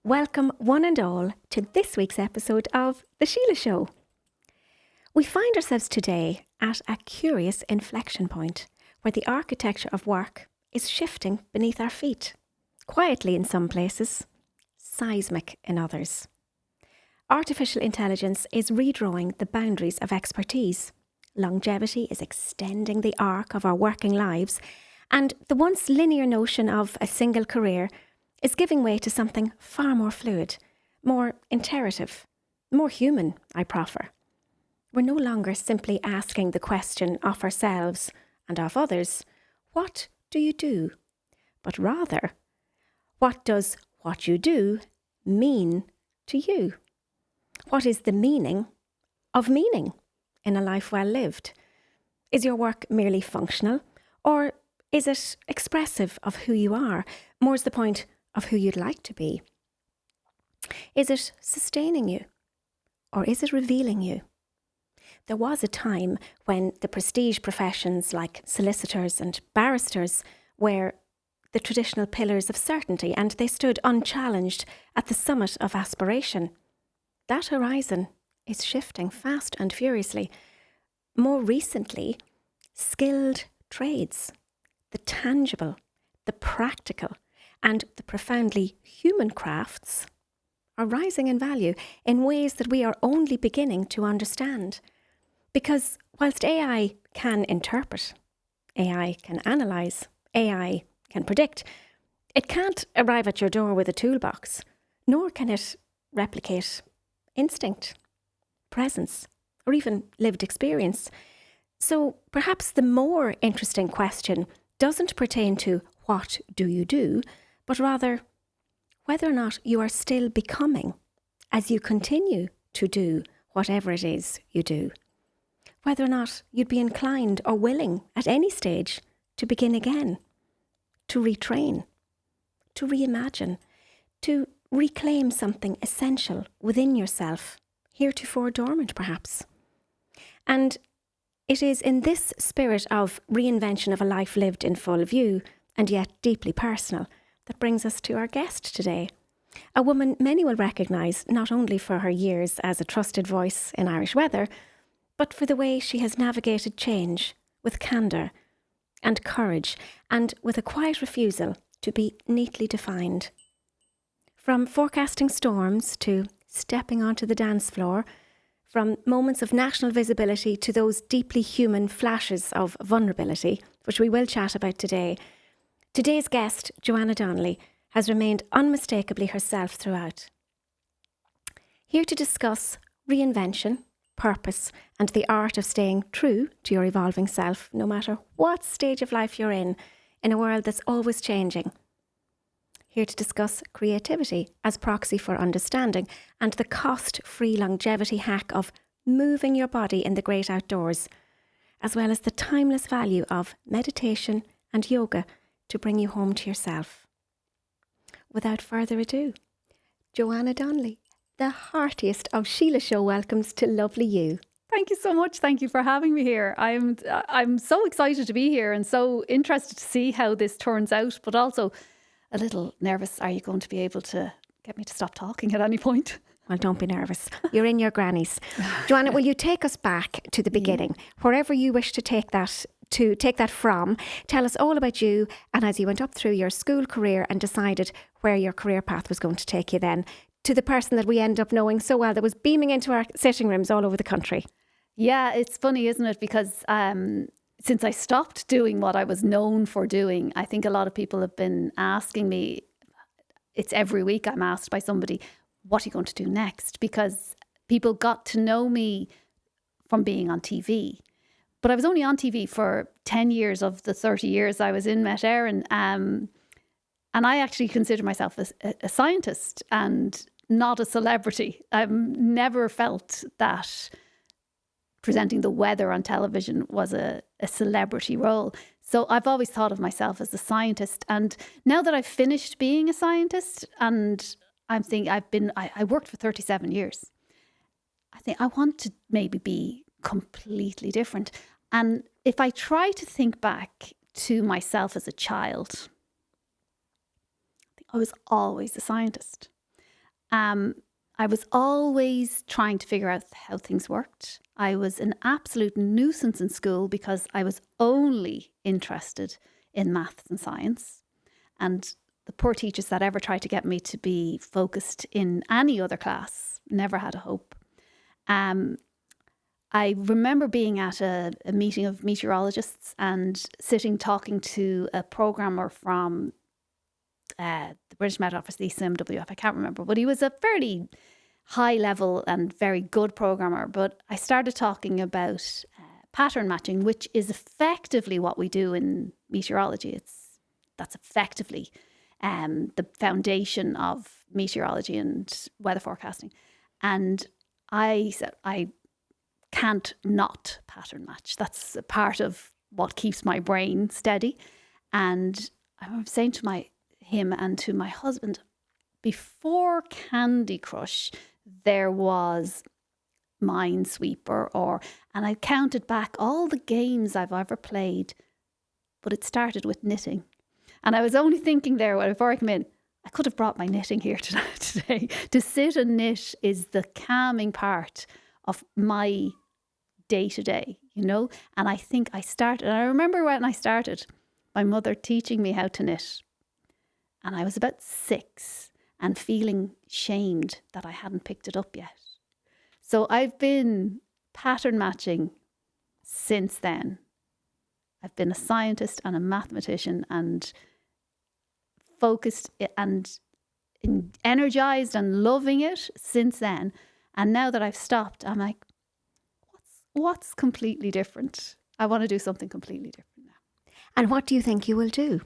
Welcome one and all to this week's episode of The Síle Show. We find ourselves today at a curious inflection point where the architecture of work is shifting beneath our feet, quietly in some places, seismic in others. Artificial intelligence is redrawing the boundaries of expertise. Longevity is extending the arc of our working lives, and the once linear notion of a single career is giving way to something far more fluid, more iterative, more human, I proffer. We're no longer simply asking the question of ourselves and of others, what do you do? But rather, what does what you do mean to you? What is the meaning of meaning in a life well lived? Is your work merely functional, or is it expressive of who you are? More's the point, of who you'd like to be? Is it sustaining you, or is it revealing you? There was a time when the prestige professions like solicitors and barristers were the traditional pillars of certainty, and they stood unchallenged at the summit of aspiration. That horizon is shifting fast and furiously. More recently, skilled trades, the tangible, the practical, and the profoundly human crafts are rising in value in ways that we are only beginning to understand. Because whilst AI can interpret, AI can analyse, AI can predict, it can't arrive at your door with a toolbox, nor can it replicate instinct, presence, or even lived experience. So perhaps the more interesting question doesn't pertain to what do you do, but rather whether or not you are still becoming as you continue to do whatever it is you do. Whether or not you'd be inclined or willing at any stage to begin again, to retrain, to reimagine, to reclaim something essential within yourself, heretofore dormant perhaps. And it is in this spirit of reinvention of a life lived in full view and yet deeply personal that brings us to our guest today. A woman many will recognise not only for her years as a trusted voice in Irish weather, but for the way she has navigated change with candour and courage and with a quiet refusal to be neatly defined. From forecasting storms to stepping onto the dance floor, from moments of national visibility to those deeply human flashes of vulnerability, which we will chat about today, today's guest, Joanna Donnelly, has remained unmistakably herself throughout. Here to discuss reinvention, purpose, and the art of staying true to your evolving self, no matter what stage of life you're in a world that's always changing. Here to discuss creativity as proxy for understanding and the cost-free longevity hack of moving your body in the great outdoors, as well as the timeless value of meditation and yoga to bring you home to yourself. Without further ado, Joanna Donnelly, the heartiest of Síle Show welcomes to lovely you. Thank you so much. Thank you for having me here. I'm so excited to be here and so interested to see how this turns out, but also a little nervous. Are you going to be able to get me to stop talking at any point? Well, don't be nervous. You're in your grannies. Joanna, will you take us back to the beginning, wherever you wish to take that from? Tell us all about you and as you went up through your school career and decided where your career path was going to take you then, to the person that we end up knowing so well that was beaming into our sitting rooms all over the country. Yeah, it's funny, isn't it? Because since I stopped doing what I was known for doing, I think a lot of people have been asking me, it's every week I'm asked by somebody, what are you going to do next? Because people got to know me from being on TV. But I was only on TV for 10 years of the 30 years I was in Met Éireann. And I actually consider myself a scientist and not a celebrity. I've never felt that presenting the weather on television was a celebrity role. So I've always thought of myself as a scientist. And now that I've finished being a scientist and I worked for 37 years, I think I want to maybe be completely different. And if I try to think back to myself as a child, I think I was always a scientist. I was always trying to figure out how things worked. I was an absolute nuisance in school because I was only interested in maths and science. And the poor teachers that ever tried to get me to be focused in any other class never had a hope. I remember being at a meeting of meteorologists and sitting talking to a programmer from the British Met Office, the ECMWF, I can't remember, but he was a fairly high level and very good programmer. But I started talking about pattern matching, which is effectively what we do in meteorology. That's effectively the foundation of meteorology and weather forecasting. And I said, I can't not pattern match. That's a part of what keeps my brain steady. And I'm saying to him and to my husband, before Candy Crush, there was Minesweeper, and I counted back all the games I've ever played, but it started with knitting. And I was only thinking there before I came in, I could have brought my knitting here today. To sit and knit is the calming part of my day-to-day, And I think I remember when I started, my mother teaching me how to knit. And I was about 6 and feeling shamed that I hadn't picked it up yet. So I've been pattern matching since then. I've been a scientist and a mathematician and focused and energized and loving it since then. And now that I've stopped, I'm like, what's completely different? I want to do something completely different now. And what do you think you will do?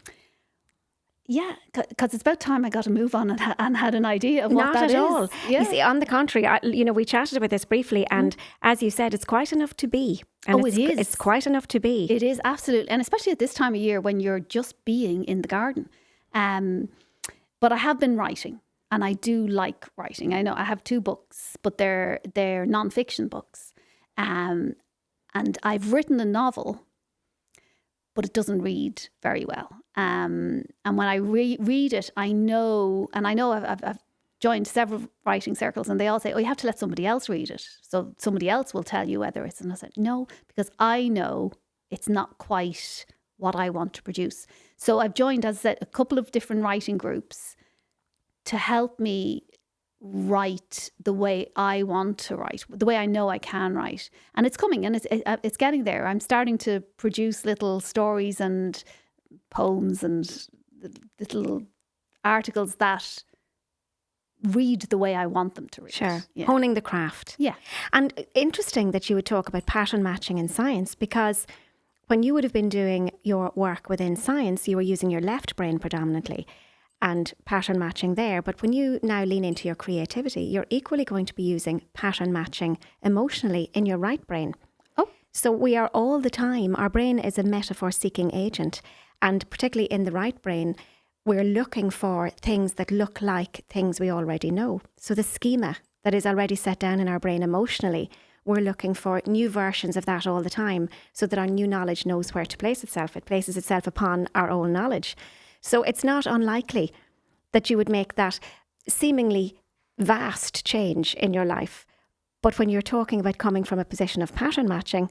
Yeah, because it's about time I got to move on and had an idea of what that is. Not at all. Yeah. You see, on the contrary, we chatted about this briefly, and as you said, it's quite enough to be. And it is. It's quite enough to be. It is, absolutely. And especially at this time of year when you're just being in the garden. But I have been writing, and I do like writing. I know I have 2 books, but they're non-fiction books. And I've written a novel, but it doesn't read very well. And when I read it, I know I've joined several writing circles, and they all say, oh, you have to let somebody else read it. So somebody else will tell you whether it's, and I said, no, because I know it's not quite what I want to produce. So I've joined, as I said, a couple of different writing groups to help me write the way I want to write, the way I know I can write. And it's coming, and it's getting there. I'm starting to produce little stories and poems and little articles that read the way I want them to read. Sure. Yeah. Honing the craft. Yeah. And interesting that you would talk about pattern matching in science, because when you would have been doing your work within science, you were using your left brain predominantly and pattern matching there. But when you now lean into your creativity, you're equally going to be using pattern matching emotionally in your right brain. Oh. So we are all the time, our brain is a metaphor seeking agent. And particularly in the right brain, we're looking for things that look like things we already know. So the schema that is already set down in our brain emotionally, we're looking for new versions of that all the time so that our new knowledge knows where to place itself. It places itself upon our old knowledge. So it's not unlikely that you would make that seemingly vast change in your life. But when you're talking about coming from a position of pattern matching,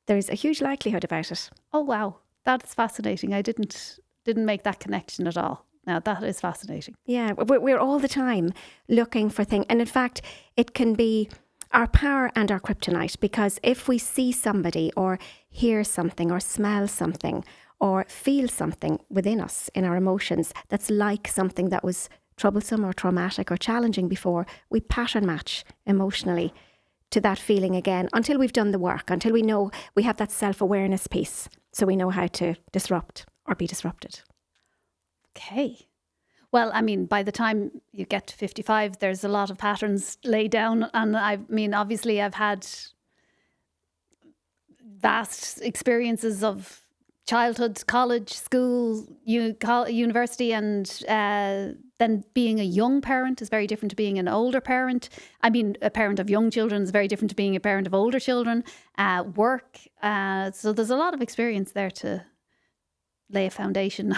there's a huge likelihood about it. Oh, wow. That's fascinating. I didn't make that connection at all. Now, that is fascinating. Yeah, we're all the time looking for things. And in fact, it can be our power and our kryptonite, because if we see somebody or hear something or smell something or feel something within us in our emotions that's like something that was troublesome or traumatic or challenging before, we pattern match emotionally to that feeling again until we've done the work, until we know we have that self-awareness piece, so we know how to disrupt or be disrupted. Okay. Well, I mean, by the time you get to 55, there's a lot of patterns laid down. And I mean, obviously, I've had vast experiences of childhood, college, school, university, and then being a young parent is very different to being an older parent. I mean, a parent of young children is very different to being a parent of older children. Work. So there's a lot of experience there to lay a foundation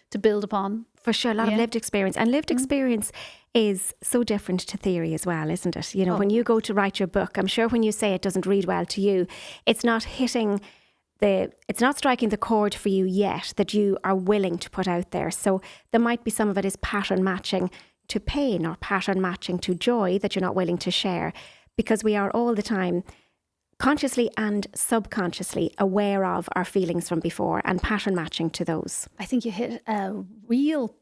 to build upon. For sure, a lot of lived experience. And lived experience is so different to theory as well, isn't it? You know, when you go to write your book, I'm sure when you say it doesn't read well to you, it's not striking the chord for you yet that you are willing to put out there. So there might be some of it is pattern matching to pain or pattern matching to joy that you're not willing to share, because we are all the time consciously and subconsciously aware of our feelings from before and pattern matching to those. I think you hit a real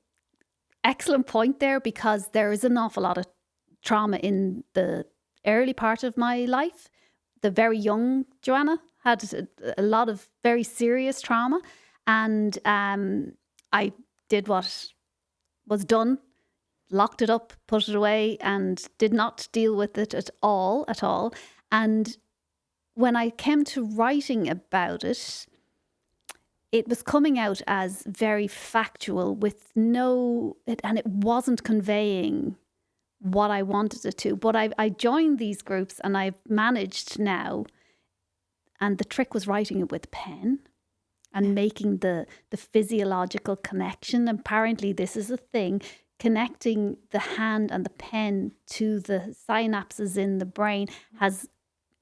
excellent point there, because there is an awful lot of trauma in the early part of my life. The very young Joanna had a lot of very serious trauma, and I did what was done, locked it up, put it away, and did not deal with it at all. And when I came to writing about it, it was coming out as very factual and it wasn't conveying what I wanted it to. But I joined these groups and I've managed now, and the trick was writing it with pen and making the physiological connection. Apparently this is a thing, connecting the hand and the pen to the synapses in the brain has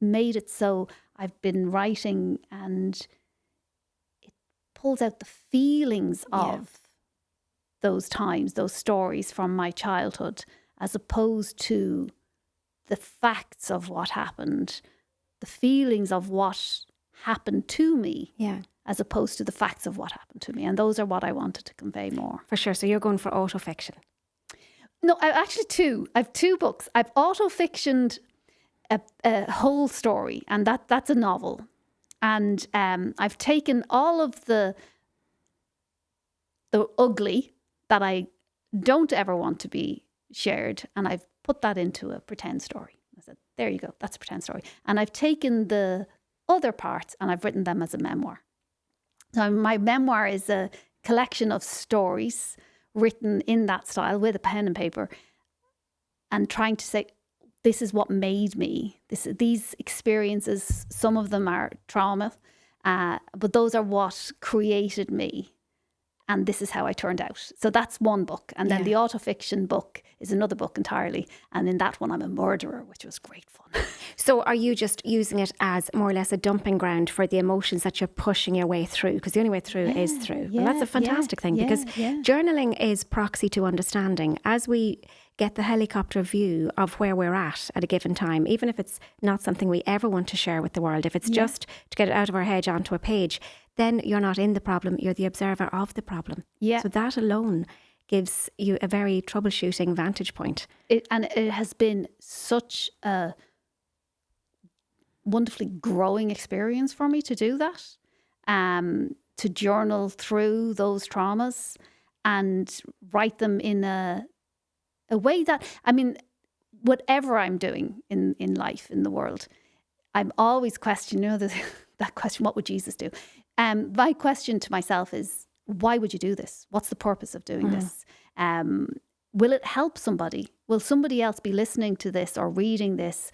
made it so I've been writing and it pulls out the feelings of those times, those stories from my childhood, as opposed to the facts of what happened, the feelings of what happened to me, as opposed to the facts of what happened to me. And those are what I wanted to convey more. For sure. So you're going for autofiction? No, I have two books. I've autofictioned a whole story, and that's a novel. And I've taken all of the ugly that I don't ever want to be shared, and I've put that into a pretend story. I said, there you go, that's a pretend story. And I've taken the other parts and I've written them as a memoir. So my memoir is a collection of stories written in that style with a pen and paper, and trying to say, this is what made me. These experiences, some of them are trauma, but those are what created me. And this is how I turned out. So that's one book. And then the autofiction book is another book entirely. And in that one, I'm a murderer, which was great fun. So are you just using it as more or less a dumping ground for the emotions that you're pushing your way through? Because the only way through is through. And that's a fantastic thing, because journaling is proxy to understanding. As we get the helicopter view of where we're at a given time, even if it's not something we ever want to share with the world, if it's just to get it out of our head onto a page, then you're not in the problem, you're the observer of the problem. Yeah. So that alone gives you a very troubleshooting vantage point. It has been such a wonderfully growing experience for me to do that, to journal through those traumas and write them in a way that, I mean, whatever I'm doing in life, in the world, I'm always questioning, that question, what would Jesus do? My question to myself is, why would you do this? What's the purpose of doing this? Will it help somebody? Will somebody else be listening to this or reading this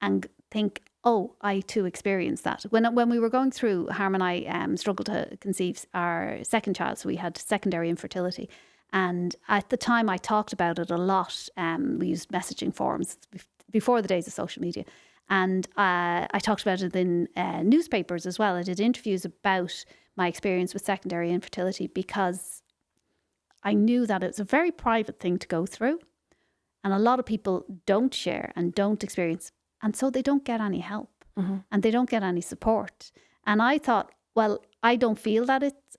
and think, oh, I too experienced that? When we were going through, Harm and I struggled to conceive our second child, so we had secondary infertility. And at the time I talked about it a lot. We used messaging forums before the days of social media. And I talked about it in newspapers as well. I did interviews about my experience with secondary infertility, because I knew that it was a very private thing to go through. And a lot of people don't share and don't experience. And so they don't get any help and they don't get any support. And I thought, well, I don't feel that it's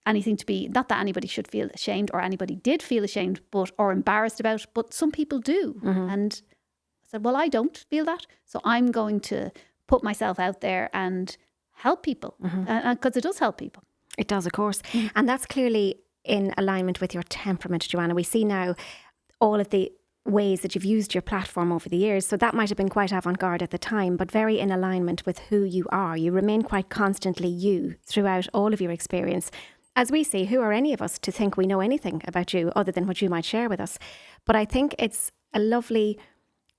anything to be, not that anybody should feel ashamed or anybody did feel ashamed or embarrassed about, but some people do. And I said, well, I don't feel that. So I'm going to put myself out there and help people, because it does help people. It does, of course. And that's clearly in alignment with your temperament, Joanna. We see now all of the ways that you've used your platform over the years. So that might have been quite avant-garde at the time, but very in alignment with who you are. You remain quite constantly you throughout all of your experience. As we see, who are any of us to think we know anything about you other than what you might share with us? But I think it's a lovely,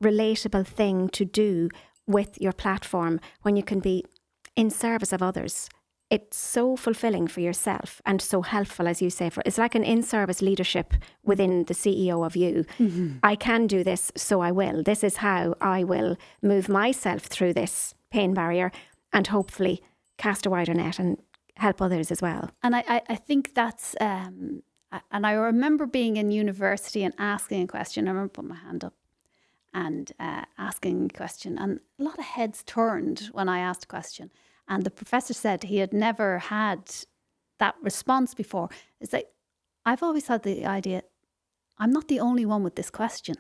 relatable thing to do with your platform when you can be in service of others. it's so fulfilling for yourself and so helpful, as you say. It's like an in-service leadership within the CEO of you. I can do this, so I will. This is how I will move myself through this pain barrier and hopefully cast a wider net and help others as well. And I think that's, and I remember being in university and asking a question. I remember putting my hand up and asking a question, and a lot of heads turned when I asked a question. And the professor said he had never had that response before. It's like, I've always had the idea, I'm not the only one with this question.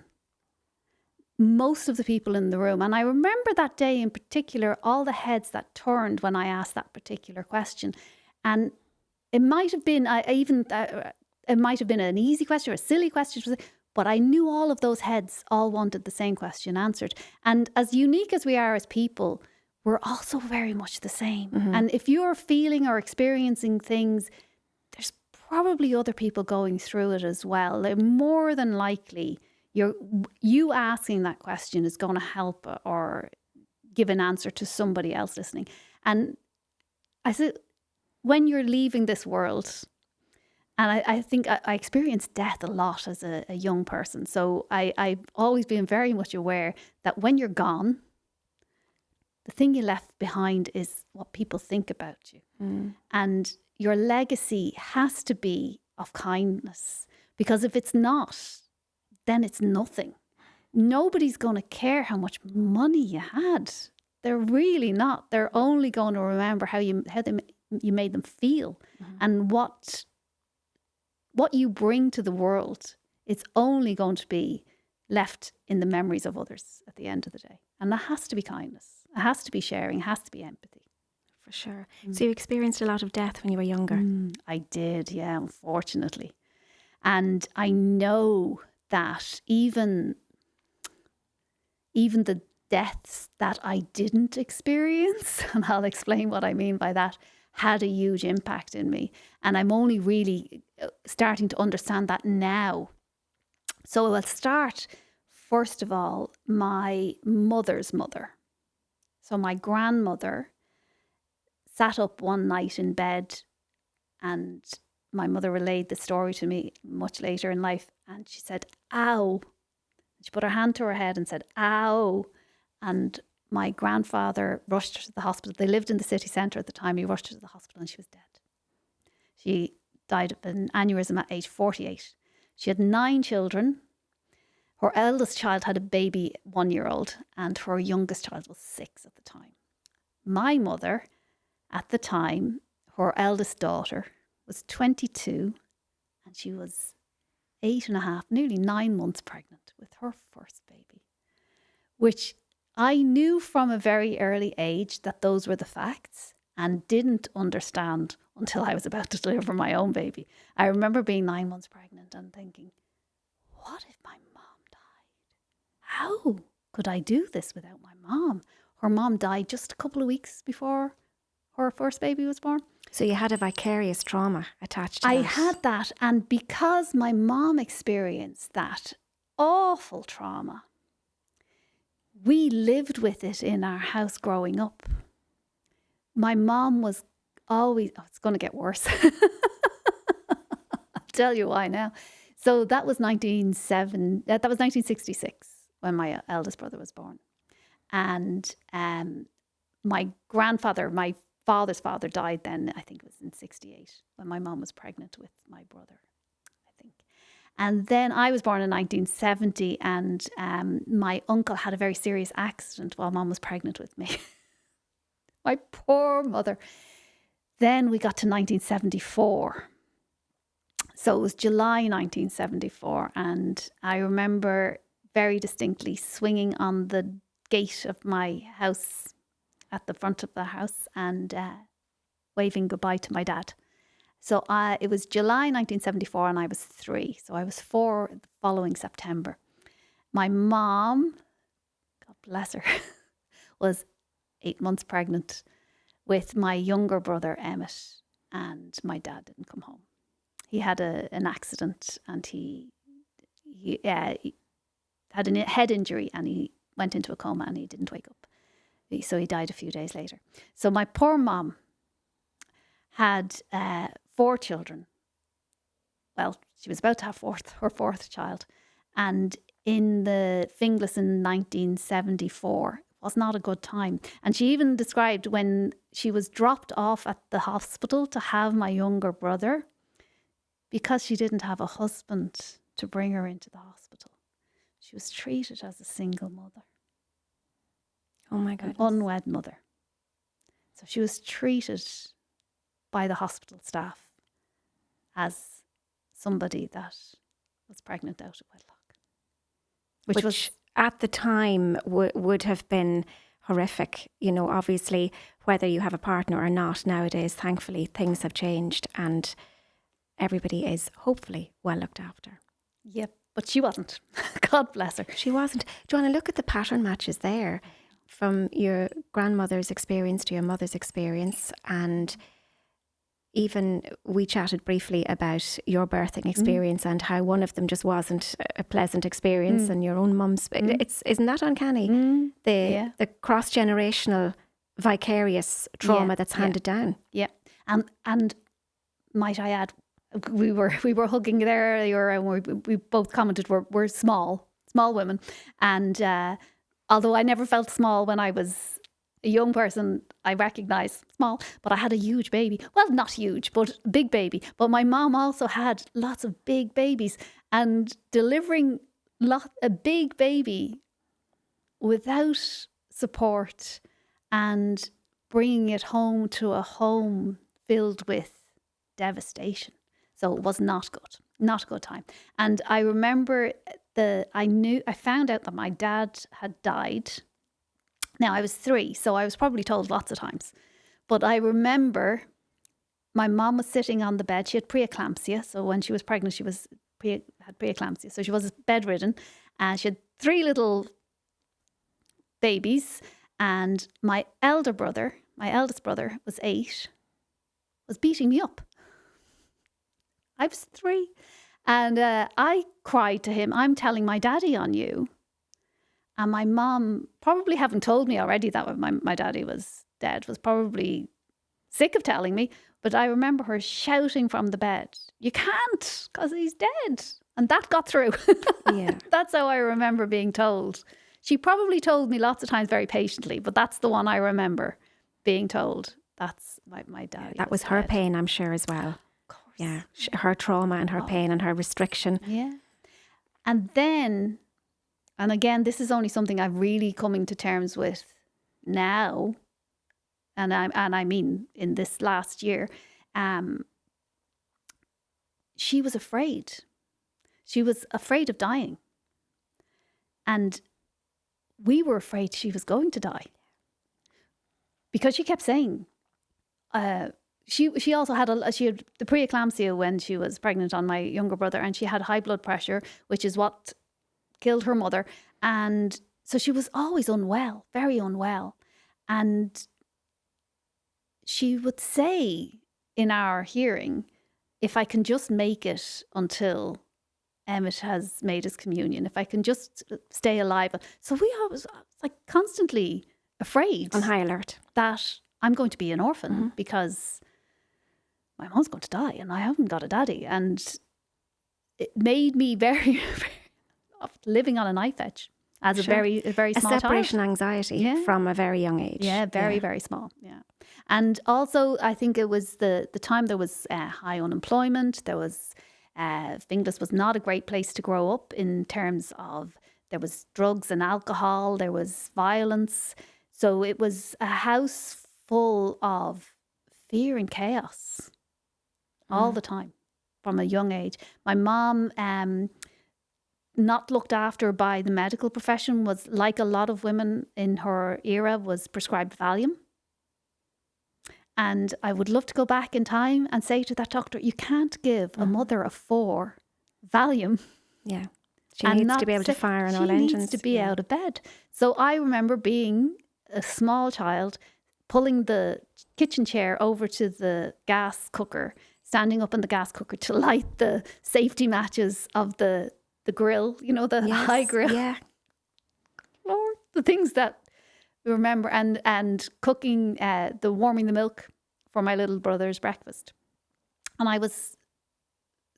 Most of the people in the room, and I remember that day in particular, all the heads that turned when I asked that particular question. And it might have been, it might have been an easy question or a silly question, but I knew all of those heads all wanted the same question answered. And as unique as we are as people, we're also very much the same. And if you're feeling or experiencing things, there's probably other people going through it as well. They're more than likely, you asking that question is going to help or give an answer to somebody else listening. And I said, when you're leaving this world, and I think I experienced death a lot as a young person. So I've always been very much aware that when you're gone, the thing you left behind is what people think about you. And your legacy has to be of kindness, because if it's not, then it's nothing. Nobody's going to care how much money you had. They're really not. They're only going to remember how you made them feel and what you bring to the world. It's only going to be left in the memories of others at the end of the day. And that has to be kindness. It has to be sharing. It has to be empathy. For sure. So you experienced a lot of death when you were younger? I did, yeah, unfortunately. And I know that even the deaths that I didn't experience, and I'll explain what I mean by that, had a huge impact in me. And I'm only really starting to understand that now. So I'll start, first of all, my mother's mother. So my grandmother sat up one night in bed, and my mother relayed the story to me much later in life, and she said, ow. She put her hand to her head and said, ow. And my grandfather rushed her to the hospital. They lived in the city centre at the time. He rushed her to the hospital and she was dead. She died of an aneurysm at age 48. She had 9 children. Her eldest child had a baby 1-year-old, and her youngest child was 6 at the time. My mother, at the time, her eldest daughter was 22, and she was 8.5, nearly 9 months pregnant with her first baby, which I knew from a very early age that those were the facts and didn't understand until I was about to deliver my own baby. I remember being 9 months pregnant and thinking, what if my mom died? How could I do this without my mom? Her mom died just a couple of weeks before her first baby was born. So you had a vicarious trauma attached to I that. had that, and because my mom experienced that awful trauma, we lived with it in our house growing up. My mom was always, it's going to get worse. I'll tell you why now. So that was 1966 when my eldest brother was born. And my grandfather, my father's father, died then, I think it was in 68, when my mom was pregnant with my brother, I think. And then I was born in 1970, and my uncle had a very serious accident while mom was pregnant with me. My poor mother. Then we got to 1974. So it was July 1974, and I remember very distinctly swinging on the gate of my house, at the front of the house, and waving goodbye to my dad. So it was July 1974 and I was 3. So I was 4 the following September. My mom, God bless her, was 8 months pregnant with my younger brother, Emmett, and my dad didn't come home. He had an accident, and he had a head injury, and he went into a coma and he didn't wake up. So he died a few days later. So my poor mom had 4 children. Well, she was about to have her fourth child. And in the Finglas in 1974, it was not a good time. And she even described when she was dropped off at the hospital to have my younger brother, because she didn't have a husband to bring her into the hospital, she was treated as a single mother. Oh my goodness. An unwed mother. So she was treated by the hospital staff as somebody that was pregnant out of wedlock. Which was at the time would have been horrific. You know, obviously, whether you have a partner or not nowadays, thankfully, things have changed and everybody is hopefully well looked after. Yep, but she wasn't. God bless her. She wasn't. Joanna, look at the pattern matches there from your grandmother's experience to your mother's experience. And even we chatted briefly about your birthing experience and how one of them just wasn't a pleasant experience, and your own mum's. Isn't that uncanny? The cross-generational vicarious trauma that's handed down. Yeah, and might I add, we were hugging there earlier, and we both commented we're small women, and although I never felt small when I was a young person, I recognise small, but I had a huge baby. Well, not huge, but big baby. But my mom also had lots of big babies, and delivering a big baby without support and bringing it home to a home filled with devastation. So it was not a good time. And I remember I found out that my dad had died. Now, I was 3, so I was probably told lots of times. But I remember my mom was sitting on the bed. She had preeclampsia. So when she was pregnant, she had preeclampsia. So she was bedridden. And she had 3 little babies. And my eldest brother was 8, was beating me up. I was 3. And I cried to him, "I'm telling my daddy on you." And my mom, probably having told me already that my daddy was dead, was probably sick of telling me. But I remember her shouting from the bed, "You can't, because he's dead." And that got through. Yeah. That's how I remember being told. She probably told me lots of times very patiently, but that's the one I remember being told. That's my daddy. That was her dead. pain, I'm sure, as well. Of course. Yeah. Her trauma and her pain and her restriction. Yeah. And then... And again, this is only something I'm really coming to terms with now, and I mean in this last year. She was afraid. She was afraid of dying, and we were afraid she was going to die because she kept saying. She also had she had the preeclampsia when she was pregnant on my younger brother, and she had high blood pressure, which is what killed her mother. And so she was always unwell, very unwell. And she would say in our hearing, "If I can just make it until Emmett has made his communion, if I can just stay alive." So we always like constantly afraid, on high alert, that I'm going to be an orphan because my mom's going to die and I haven't got a daddy. And it made me very, very living on a knife edge as a very small child. Separation anxiety from a very young age. Yeah, very small. Yeah. And also, I think it was the time there was high unemployment. There was, Finglas was not a great place to grow up in terms of, there was drugs and alcohol, there was violence. So it was a house full of fear and chaos all the time from a young age. My mom, not looked after by the medical profession, was like a lot of women in her era, was prescribed Valium. And I would love to go back in time and say to that doctor, "You can't give a mother of 4 Valium." Yeah. She needs to be able to fire on all engines. She needs to be out of bed. So I remember being a small child, pulling the kitchen chair over to the gas cooker, standing up in the gas cooker to light the safety matches of the grill, you know, the high grill. Yeah. Lord, the things that we remember, and cooking, warming the milk for my little brother's breakfast. And I was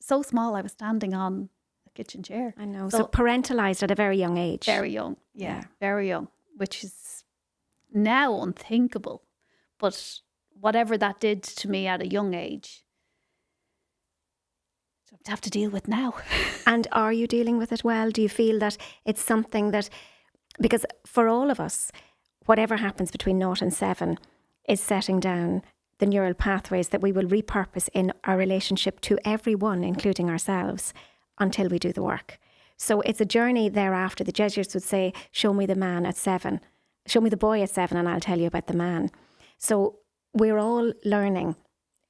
so small, I was standing on a kitchen chair. I know. So parentalised at a very young age. Very young. Yeah, very young, which is now unthinkable. But whatever that did to me at a young age, I have to deal with now. And are you dealing with it well? Do you feel that it's something that, because for all of us, whatever happens between 0 and 7 is setting down the neural pathways that we will repurpose in our relationship to everyone, including ourselves, until we do the work. So it's a journey thereafter. The Jesuits would say, show me the man at 7. Show me the boy at 7 and I'll tell you about the man. So we're all learning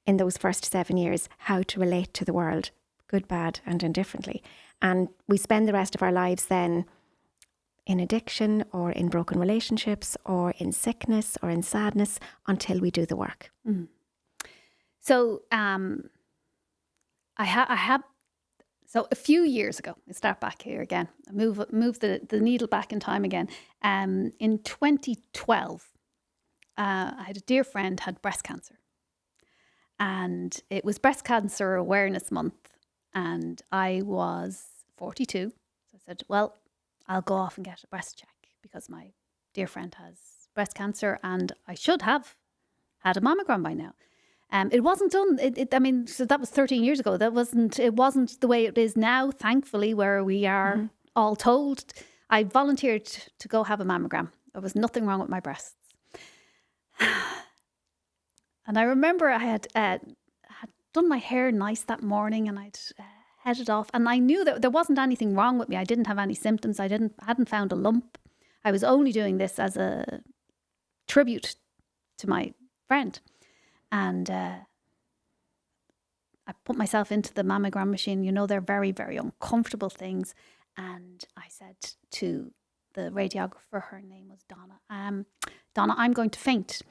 in those first 7 years how to relate to the world, good, bad and indifferently. And we spend the rest of our lives then in addiction or in broken relationships or in sickness or in sadness until we do the work. Mm. So I have. So a few years ago, I start back here again. I move the needle back in time again. In 2012, I had a dear friend had breast cancer, and it was Breast Cancer Awareness Month, and I was 42. So I said, well, I'll go off and get a breast check because my dear friend has breast cancer and I should have had a mammogram by now. It wasn't done. So that was 13 years ago. It wasn't the way it is now, thankfully, where we are all told. I volunteered to go have a mammogram. There was nothing wrong with my breasts. And I remember I had done my hair nice that morning and I'd headed off, and I knew that there wasn't anything wrong with me. I didn't have any symptoms. I hadn't found a lump. I was only doing this as a tribute to my friend. And I put myself into the mammogram machine. You know, they're very, very uncomfortable things. And I said to the radiographer, her name was Donna, Donna, I'm going to faint.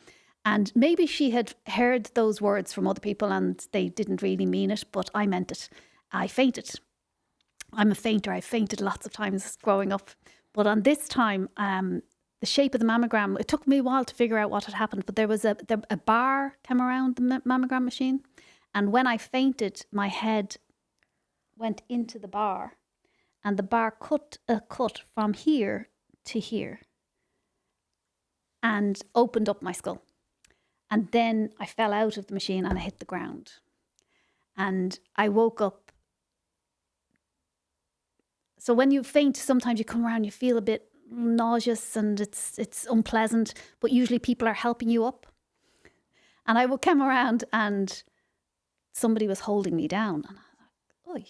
And maybe she had heard those words from other people and they didn't really mean it, but I meant it. I fainted. I'm a fainter. I fainted lots of times growing up. But on this time, the shape of the mammogram, it took me a while to figure out what had happened, but there was a bar came around the mammogram machine. And when I fainted, my head went into the bar and the bar cut a cut from here to here and opened up my skull. And then I fell out of the machine and I hit the ground. And I woke up. So when you faint, sometimes you come around, you feel a bit nauseous and it's unpleasant, but usually people are helping you up. And I came around and somebody was holding me down. And I thought, oi,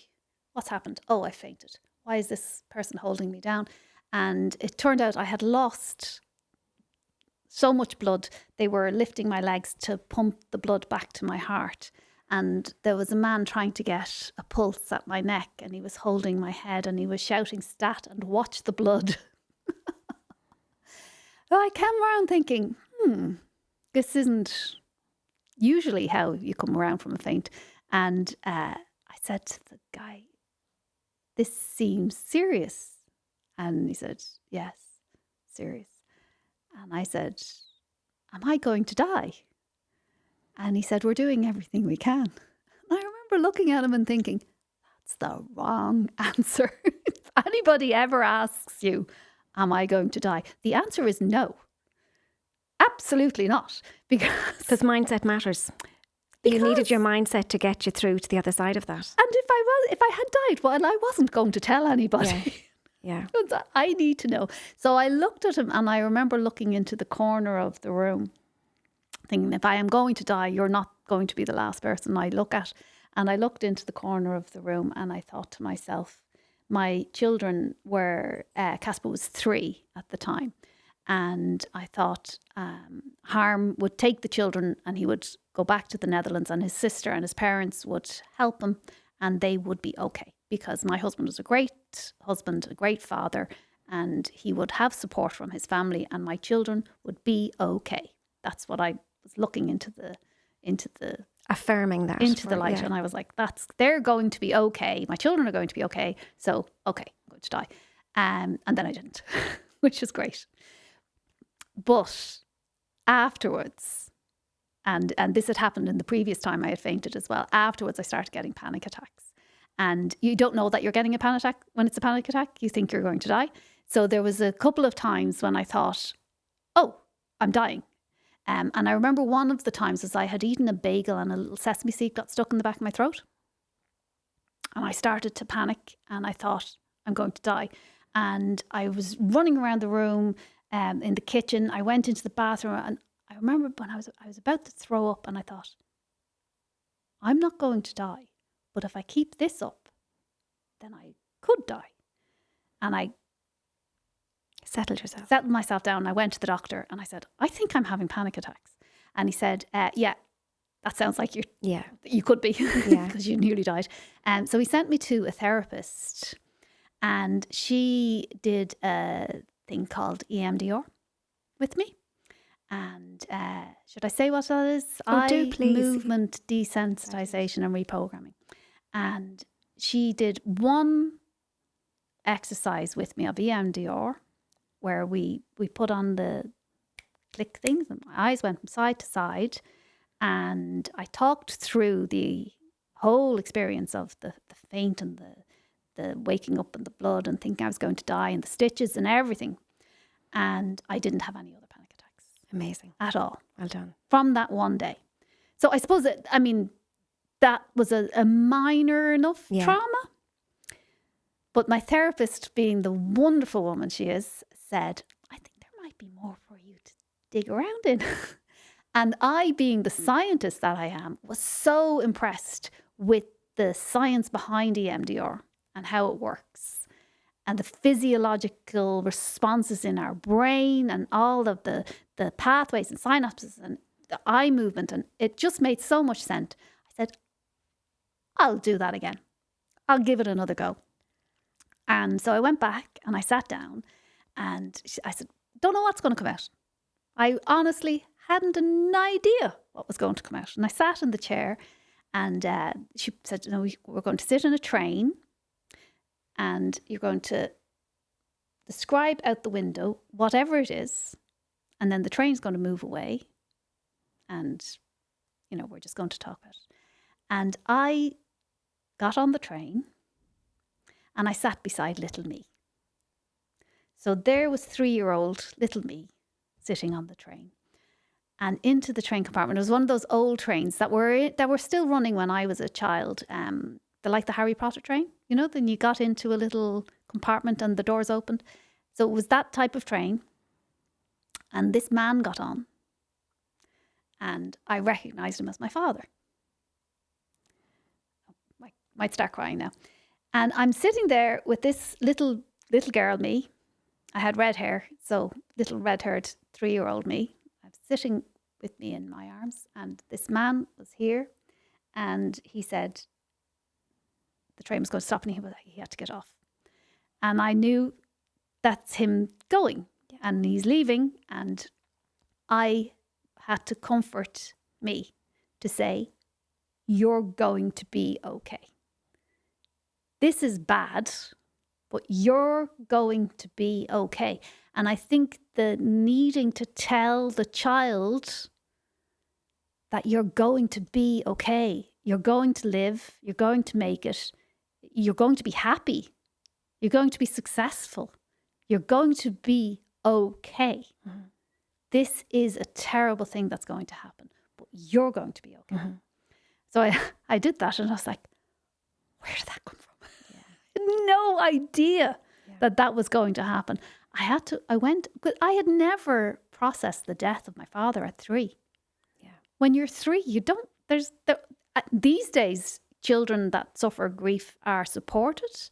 what's happened? Oh, I fainted. Why is this person holding me down? And it turned out I had lost so much blood. They were lifting my legs to pump the blood back to my heart. And there was a man trying to get a pulse at my neck and he was holding my head and he was shouting, stat and watch the blood. I came around thinking, this isn't usually how you come around from a faint. And I said to the guy, this seems serious. And he said, yes, serious. And I said, am I going to die? And he said, we're doing everything we can. And I remember looking at him and thinking, that's the wrong answer. If anybody ever asks you, am I going to die? The answer is no. Absolutely not. Because mindset matters. You needed your mindset to get you through to the other side of that. And if I had died, well, I wasn't going to tell anybody. Yeah. I need to know. So I looked at him and I remember looking into the corner of the room thinking, if I am going to die, you're not going to be the last person I look at. And I looked into the corner of the room and I thought to myself, my children were, Casper was 3 at the time. And I thought Harm would take the children and he would go back to the Netherlands and his sister and his parents would help him and they would be okay. Because my husband was a great husband, a great father, and he would have support from his family and my children would be okay. That's what I was looking into the affirming that into the light, and I was like, they're going to be okay. My children are going to be okay. So okay, I'm going to die, and then I didn't, which is great. But afterwards, And this had happened in the previous time I had fainted as well. Afterwards, I started getting panic attacks. And you don't know that you're getting a panic attack when it's a panic attack. You think you're going to die. So there was a couple of times when I thought, oh, I'm dying. And I remember one of the times was I had eaten a bagel and a little sesame seed got stuck in the back of my throat. And I started to panic and I thought, I'm going to die. And I was running around the room in the kitchen. I went into the bathroom and I remember when I was about to throw up and I thought, I'm not going to die. But if I keep this up, then I could die. And I Settled yourself. settled myself down. I went to the doctor and I said, I think I'm having panic attacks. And he said, yeah, that sounds like you could be because you nearly died. So he sent me to a therapist and she did a thing called EMDR with me. And should I say what that is? Do please. Movement desensitization and reprogramming. And she did one exercise with me of EMDR where we put on the click things and my eyes went from side to side and I talked through the whole experience of the faint and the waking up and the blood and thinking I was going to die and the stitches and everything. And I didn't have any other panic attacks. Amazing. At all. Well done. From that one day. So I suppose that was a minor enough trauma. But my therapist, being the wonderful woman she is, said, I think there might be more for you to dig around in. And I, being the scientist that I am, was so impressed with the science behind EMDR and how it works and the physiological responses in our brain and all of the pathways and synapses and the eye movement. And it just made so much sense. I said, I'll do that again. I'll give it another go. And so I went back and I sat down and I said, don't know what's going to come out. I honestly hadn't an idea what was going to come out. And I sat in the chair and she said, no, we're going to sit in a train and you're going to describe out the window whatever it is. And then the train's going to move away. And, we're just going to talk about it. And I got on the train and I sat beside little me. So there was 3-year-old little me sitting on the train. And into the train compartment, it was one of those old trains that were still running when I was a child. Like the Harry Potter train, then you got into a little compartment and the doors opened. So it was that type of train. And this man got on. And I recognised him as my father. I might start crying now. And I'm sitting there with this little girl, me. I had red hair, so little red-haired 3-year-old me. I was sitting with me in my arms, and this man was here, and he said the train was going to stop, and he had to get off. And I knew that's him going, and he's leaving, and I had to comfort me to say, you're going to be okay. This is bad, but you're going to be okay. And I think the needing to tell the child that you're going to be okay, you're going to live, you're going to make it, you're going to be happy, you're going to be successful, you're going to be okay. Mm-hmm. This is a terrible thing that's going to happen, but you're going to be okay. Mm-hmm. So I did that and I was like, where did that come from? No idea that was going to happen. I had never processed the death of my father at 3. Yeah. When you're 3, these days, children that suffer grief are supported,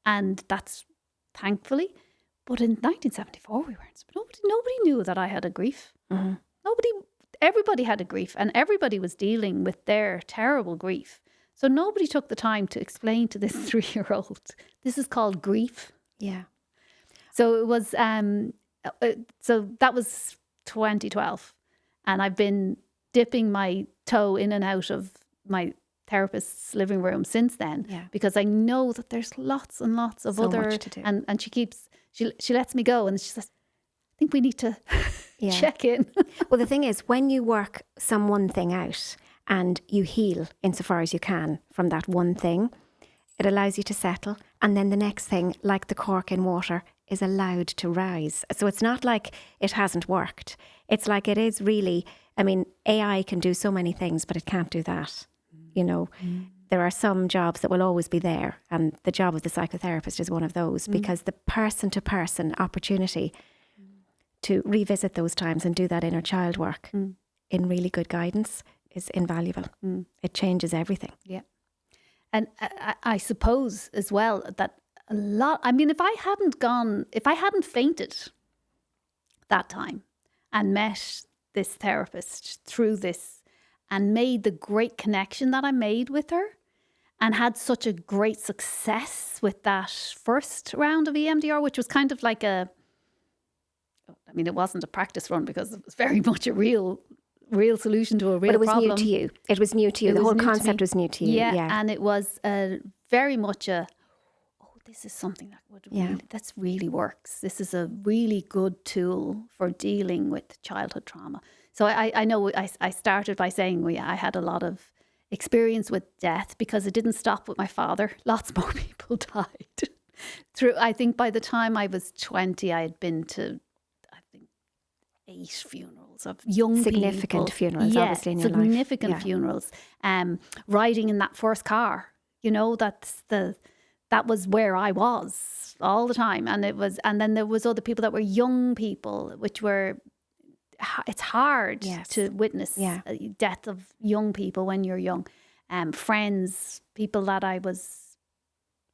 and that's thankfully. But in 1974, we weren't. Nobody knew that I had a grief. Mm-hmm. Everybody had a grief, and everybody was dealing with their terrible grief. So nobody took the time to explain to this 3-year-old, this is called grief. Yeah. So it was, so that was 2012. And I've been dipping my toe in and out of my therapist's living room since then. Yeah. Because I know that there's lots and lots of other, much to do. And she lets me go and she says, think we need to check in. Well, the thing is, when you work some one thing out and you heal insofar as you can from that one thing, it allows you to settle. And then the next thing, like the cork in water, is allowed to rise. So it's not like it hasn't worked. It's like it is really, I mean, AI can do so many things, but it can't do that. You know, there are some jobs that will always be there. And the job of the psychotherapist is one of those, because the person-to-person opportunity to revisit those times and do that inner child work in really good guidance is invaluable. It changes everything. Yeah. And I suppose as well that a lot, I mean, if I hadn't fainted that time and met this therapist through this and made the great connection that I made with her and had such a great success with that first round of EMDR, which was kind of like it wasn't a practice run because it was very much a real solution to a real problem. But it was new to you. It was new to you. The whole concept was new to you. Yeah. And it was very much this is something that that's really works. This is a really good tool for dealing with childhood trauma. So I know I started by saying I had a lot of experience with death because it didn't stop with my father. Lots more people died. I think by the time I was 20, I had been to 8 funerals of young significant people. Funerals, obviously, in your life. Significant funerals. Riding in that first car, that was where I was all the time, and then there was other people that were young people, which were. It's hard to witness death of young people when you're young. Friends, people that I was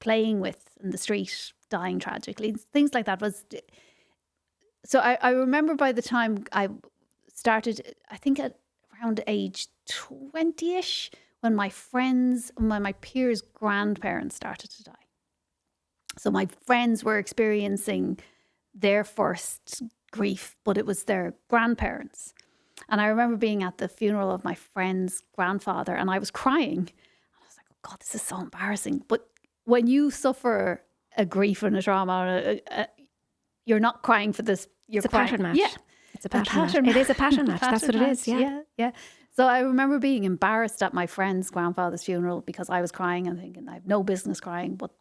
playing with in the street dying tragically, things like that was. So I remember by the time I started, I think at around age 20-ish, when my peers' grandparents started to die. So my friends were experiencing their first grief, but it was their grandparents. And I remember being at the funeral of my friend's grandfather and I was crying. I was like, oh God, this is so embarrassing. But when you suffer a grief and a trauma, you're not crying for this. It's a pattern match. Yeah. It's a pattern match. It is a pattern match. That's what it is. Yeah. So I remember being embarrassed at my friend's grandfather's funeral because I was crying and thinking I have no business crying, but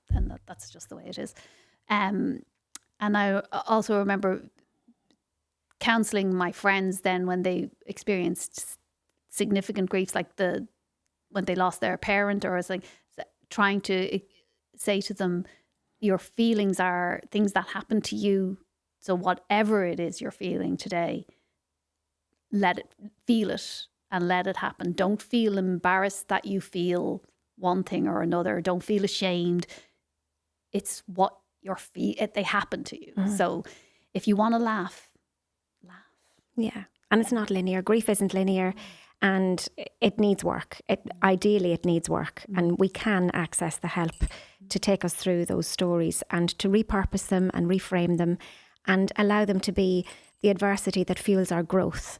that's just the way it is. And I also remember counselling my friends then when they experienced significant griefs, like when they lost their parent, or something, trying to say to them, your feelings are things that happen to you. So whatever it is you're feeling today, feel it and let it happen. Don't feel embarrassed that you feel one thing or another. Don't feel ashamed. It's what they happen to you. So if you want to laugh. Yeah. And it's not linear. Grief isn't linear, and it needs work. Ideally, it needs work. And we can access the help to take us through those stories and to repurpose them and reframe them and allow them to be the adversity that fuels our growth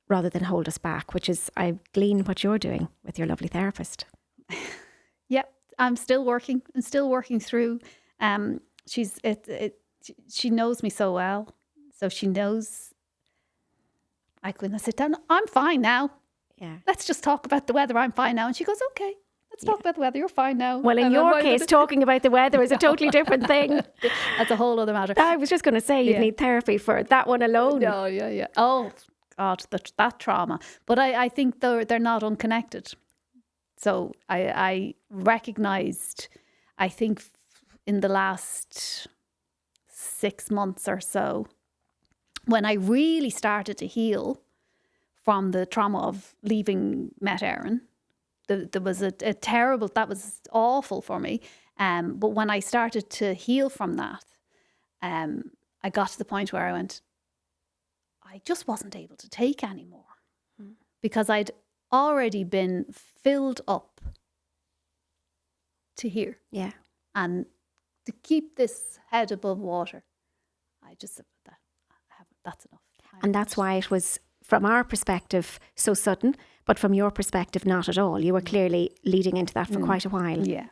rather than hold us back, which is, I glean what you're doing with your lovely therapist. Yep. I'm still working through. She knows me so well. So she knows when I sit down, I'm fine now. Yeah. Let's just talk about the weather. I'm fine now. And she goes, okay, let's talk about the weather. You're fine now. Well, in your case, talking about the weather is a totally different thing. That's a whole other matter. I was just going to say you'd need therapy for that one alone. No, yeah. Oh, God, that trauma. But I think they're not unconnected. So I recognised, I think in the last 6 months or so, when I really started to heal from the trauma of leaving Met Éireann, there was a terrible, that was awful for me. But when I started to heal from that, I got to the point where I went, I just wasn't able to take anymore because I'd already been filled up to here. Yeah. And to keep this head above water, I just said, that's enough. And that's why it was, from our perspective, so sudden, but from your perspective, not at all. You were clearly leading into that for quite a while. Yeah.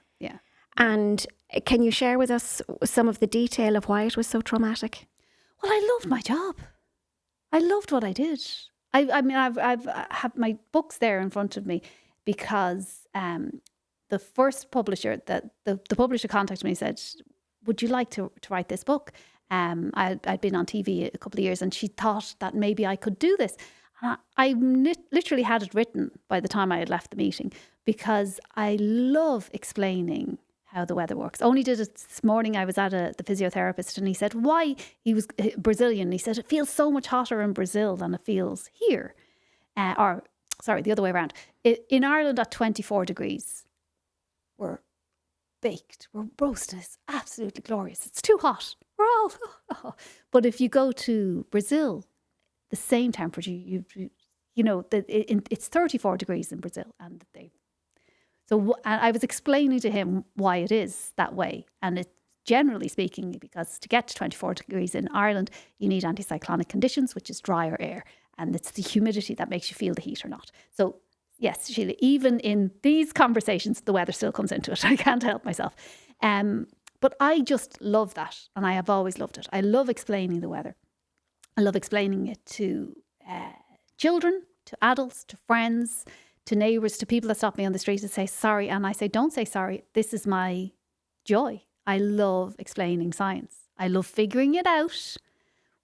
And can you share with us some of the detail of why it was so traumatic? Well, I loved my job. I loved what I did. I mean, I have my books there in front of me because the first publisher that the publisher contacted me and said, would you like to write this book? I'd been on TV a couple of years and she thought that maybe I could do this. I literally had it written by the time I had left the meeting because I love explaining how the weather works. Only did it this morning. I was at the physiotherapist and he said why he was Brazilian. He said it feels so much hotter in Brazil than it feels here. Or sorry, the other way around. In Ireland at 24 degrees, we're baked, we're roasted. It's absolutely glorious. It's too hot. We're all. But if you go to Brazil, the same temperature, it's 34 degrees in Brazil, and I was explaining to him why it is that way, and it's generally speaking because to get to 24 degrees in Ireland, you need anticyclonic conditions, which is drier air, and it's the humidity that makes you feel the heat or not. So yes, Síle, even in these conversations, the weather still comes into it. I can't help myself. But I just love that, and I have always loved it. I love explaining the weather. I love explaining it to children, to adults, to friends, to neighbours, to people that stop me on the street and say sorry. And I say, don't say sorry. This is my joy. I love explaining science. I love figuring it out,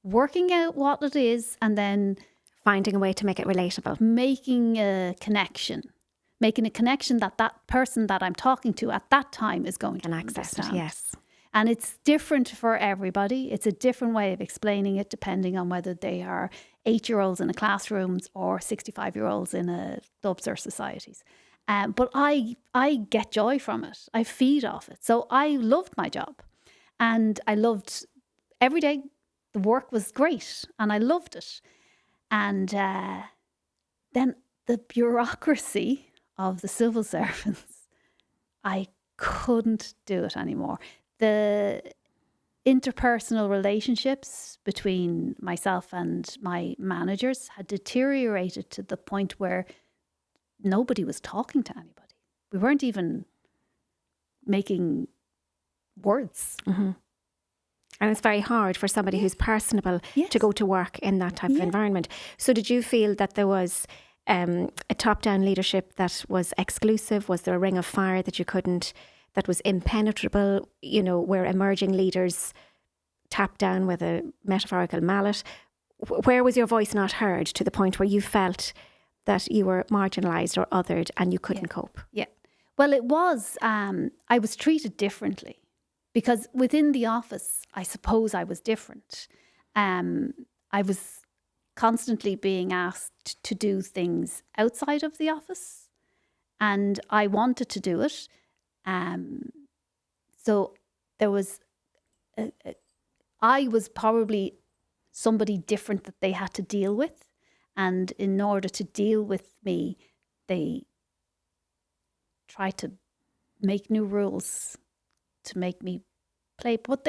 working out what it is, and then finding a way to make it relatable. Making a connection that person that I'm talking to at that time is going to access understand. It, yes. And it's different for everybody. It's a different way of explaining it depending on whether they are 8-year-olds in a classrooms or 65-year-olds in clubs or societies. But I get joy from it. I feed off it. So I loved my job. And I loved every day. The work was great and I loved it. And then the bureaucracy of the civil servants, I couldn't do it anymore. The interpersonal relationships between myself and my managers had deteriorated to the point where nobody was talking to anybody. We weren't even making words. Mm-hmm. And it's very hard for somebody who's personable to go to work in that type of environment. So did you feel that there was a top-down leadership that was exclusive? Was there a ring of fire that you couldn't, that was impenetrable, where emerging leaders tapped down with a metaphorical mallet? Where was your voice not heard to the point where you felt that you were marginalised or othered and you couldn't cope? Yeah. Well, it was, I was treated differently. Because within the office, I suppose I was different. I was constantly being asked to do things outside of the office, and I wanted to do it. So there was, I was probably somebody different that they had to deal with, and in order to deal with me, they tried to make new rules to make me play, but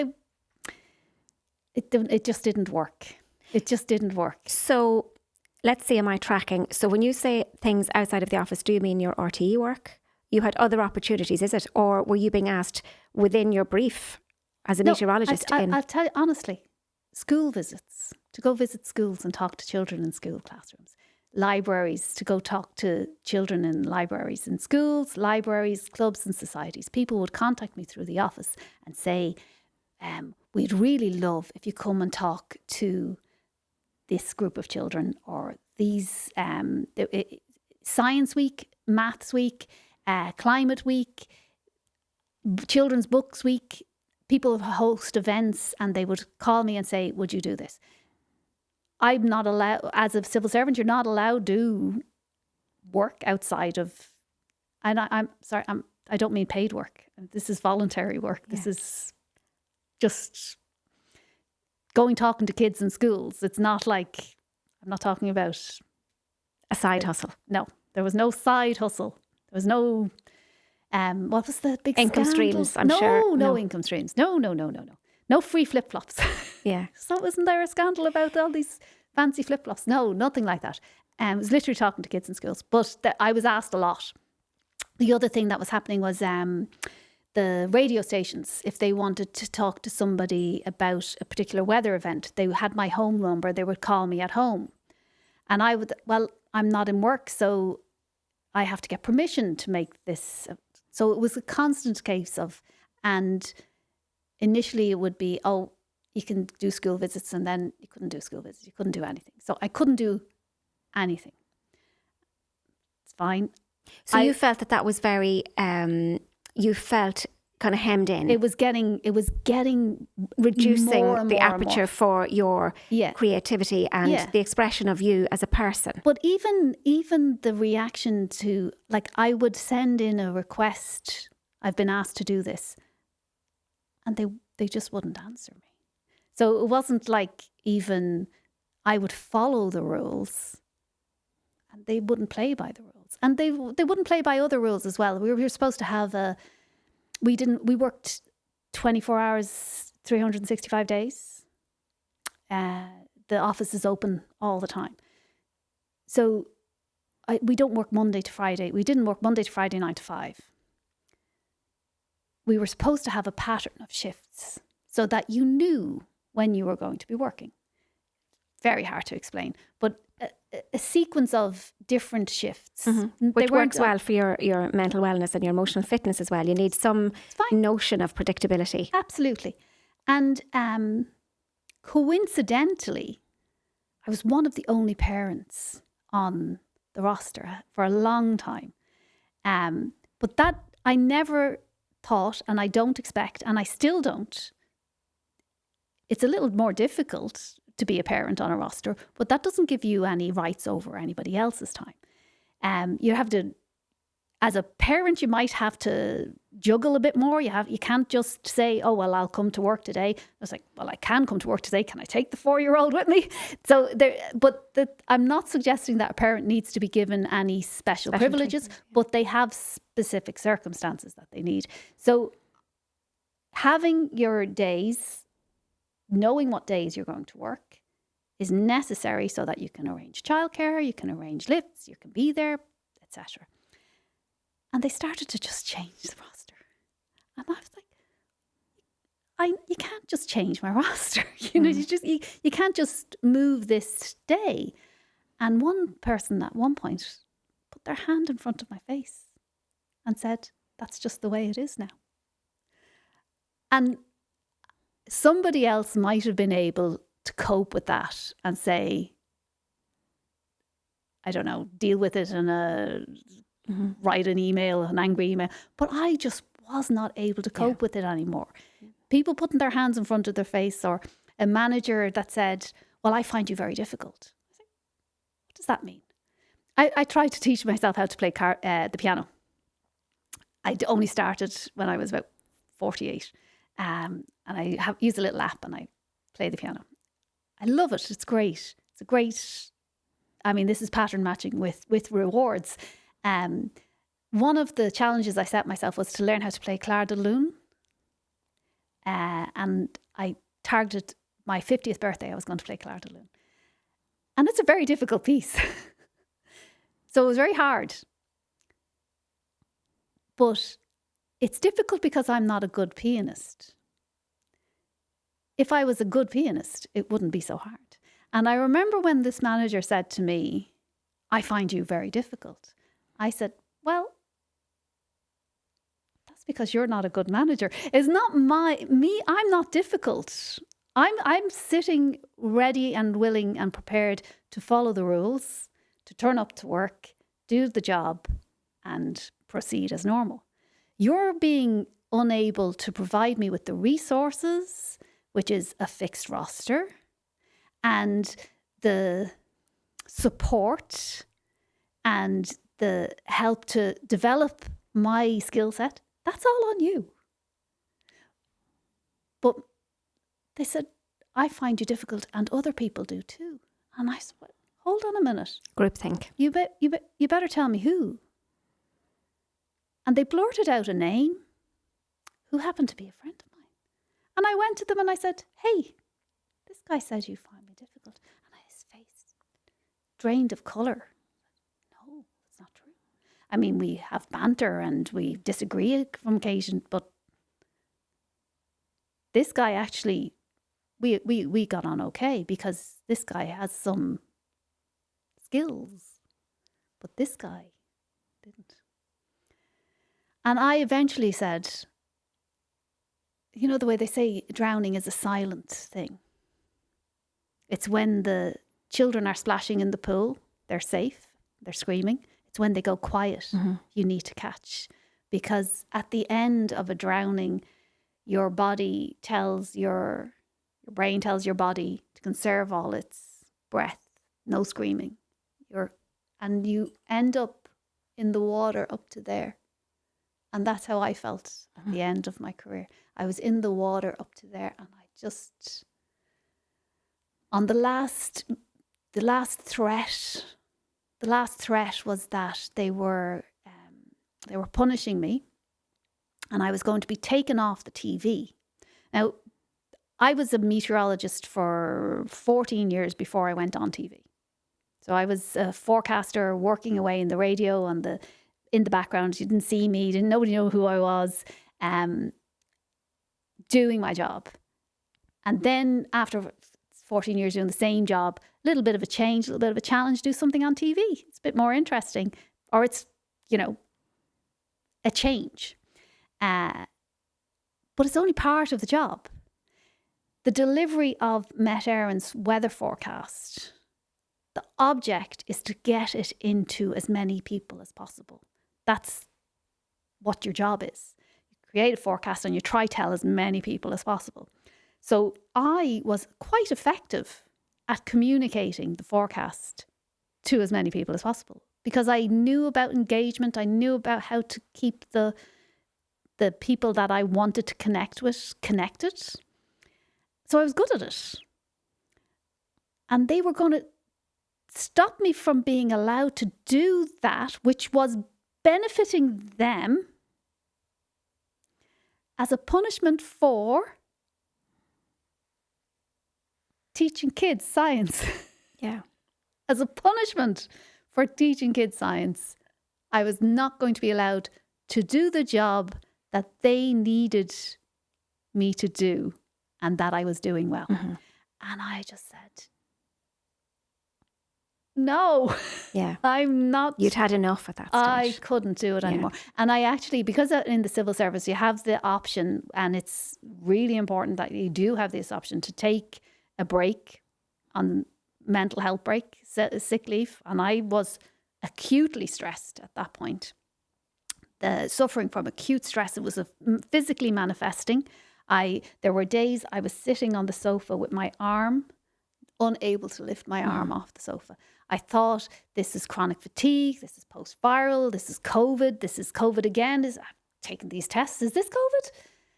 it just didn't work. It just didn't work. So let's see, am I tracking? So when you say things outside of the office, do you mean your RTE work? You had other opportunities, is it? Or were you being asked within your brief as a meteorologist? I'll tell you honestly, school visits, to go visit schools and talk to children in school classrooms. Libraries, to go talk to children in libraries, in schools, libraries, clubs and societies. People would contact me through the office and say, we'd really love if you come and talk to this group of children, or these Science Week, Maths Week, Climate Week, Children's Books Week. People host events and they would call me and say, would you do this? I'm not allowed, as a civil servant, you're not allowed to do work outside of, and I'm sorry, I don't mean paid work. This is voluntary work. This is just talking to kids in schools. It's not like, I'm not talking about a side hustle. No, there was no side hustle. There was no, what was the big income scandal? streams, I'm sure. No income streams. No. No free flip-flops. Yeah. So wasn't there a scandal about all these fancy flip-flops? No, nothing like that. It was literally talking to kids in schools. But I was asked a lot. The other thing that was happening was the radio stations, if they wanted to talk to somebody about a particular weather event, they had my home number, they would call me at home. And I would, well, I'm not in work, so I have to get permission to make this. So it was a constant case of, and initially it would be, oh, you can do school visits, and then you couldn't do school visits. You couldn't do anything. So I couldn't do anything. It's fine. So you felt that was very, you felt kind of hemmed in. It was getting reducing more and the more and aperture more. for your creativity and the expression of you as a person. But even the reaction to, like, I would send in a request, I've been asked to do this, and they just wouldn't answer me. So it wasn't like even I would follow the rules, and they wouldn't play by the rules. And they wouldn't play by other rules as well. We were supposed to have we worked 24 hours, 365 days. The office is open all the time. So we don't work Monday to Friday. We didn't work Monday to Friday 9 to 5. We were supposed to have a pattern of shifts so that you knew when you were going to be working. Very hard to explain, but a sequence of different shifts. Which works well for your mental wellness and your emotional fitness as well. You need some notion of predictability. Absolutely. And coincidentally, I was one of the only parents on the roster for a long time. But that I never thought, and I don't expect, and I still don't. It's a little more difficult to be a parent on a roster, but that doesn't give you any rights over anybody else's time. You have to, as a parent, you might have to juggle a bit more. You can't just say, oh, well, I'll come to work today. I was like, well, I can come to work today. Can I take the 4-year-old with me? So I'm not suggesting that a parent needs to be given any special privileges, but they have specific circumstances that they need. So having your days, knowing what days you're going to work is necessary so that you can arrange childcare, you can arrange lifts, you can be there, etc. And they started to just change the roster. And I was like, you can't just change my roster. You can't just move this day. And one person at one point put their hand in front of my face and said, that's just the way it is now. And somebody else might have been able to cope with that and say, I don't know, deal with it and write an email, an angry email. But I just was not able to cope with it anymore. People putting their hands in front of their face, or a manager that said, well, I find you very difficult. I said, what does that mean? I tried to teach myself how to play the piano. I only started when I was about 48. And I use a little app and I play the piano. I love it. It's great. It's a great, this is pattern matching with rewards. One of the challenges I set myself was to learn how to play Clair de Lune. And I targeted my 50th birthday. I was going to play Clair de Lune. And it's a very difficult piece. So it was very hard. But it's difficult because I'm not a good pianist. If I was a good pianist, it wouldn't be so hard. And I remember when this manager said to me, I find you very difficult. I said, well, that's because you're not a good manager. It's not me. I'm not difficult. I'm sitting ready and willing and prepared to follow the rules, to turn up to work, do the job, and proceed as normal. You're being unable to provide me with the resources, which is a fixed roster, and the support and the help to develop my skill set. That's all on you. But they said, I find you difficult and other people do too. And I said, hold on a minute. Groupthink. You better tell me who. And they blurted out a name who happened to be a friend of mine. And I went to them and I said, hey, this guy said you find me difficult. And his face drained of colour. No, it's not true. We have banter and we disagree from occasion, but this guy actually, we got on okay because this guy has some skills, but this guy didn't. And I eventually said, you know, the way they say drowning is a silent thing. It's when the children are splashing in the pool, they're safe, they're screaming. It's when they go quiet, you need to catch. Because at the end of a drowning, your body tells your brain tells your body to conserve all its breath, no screaming. And you end up in the water up to there. And that's how I felt at the end of my career. I was in the water up to there, and I just, on the last threat was that they were punishing me, and I was going to be taken off the TV. Now, I was a meteorologist for 14 years before I went on TV. So I was a forecaster working away in the radio in the background. You didn't see me, nobody knew who I was, doing my job. And then after 14 years doing the same job, a little bit of a change, a little bit of a challenge, do something on TV. It's a bit more interesting, or it's, a change. But it's only part of the job. The delivery of Met Éireann's weather forecast, the object is to get it into as many people as possible. That's what your job is. You create a forecast and you try tell as many people as possible. So I was quite effective at communicating the forecast to as many people as possible because I knew about engagement. I knew about how to keep the people that I wanted to connect with connected. So I was good at it. And they were going to stop me from being allowed to do that, which was benefiting them, as a punishment for teaching kids science. Yeah. As a punishment for teaching kids science, I was not going to be allowed to do the job that they needed me to do and that I was doing well. And I just said, no, yeah, I'm not. You'd had enough at that stage. I couldn't do it anymore. And I actually, because in the civil service, you have the option, and it's really important that you do have this option to take a break on mental health break, sick leave. And I was acutely stressed at that point. Suffering from acute stress. It was physically manifesting. There were days I was sitting on the sofa with my arm, unable to lift my arm off the sofa. I thought, this is chronic fatigue, this is post-viral, this is COVID again. I'm taking these tests. Is this COVID?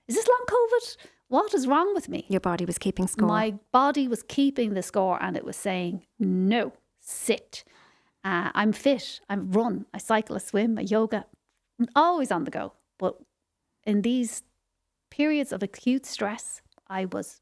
Is this long COVID? What is wrong with me? Your body was keeping score. My body was keeping the score, and it was saying, no, sit. I'm fit, I run, I cycle, I swim, I yoga. I'm always on the go. But in these periods of acute stress, I was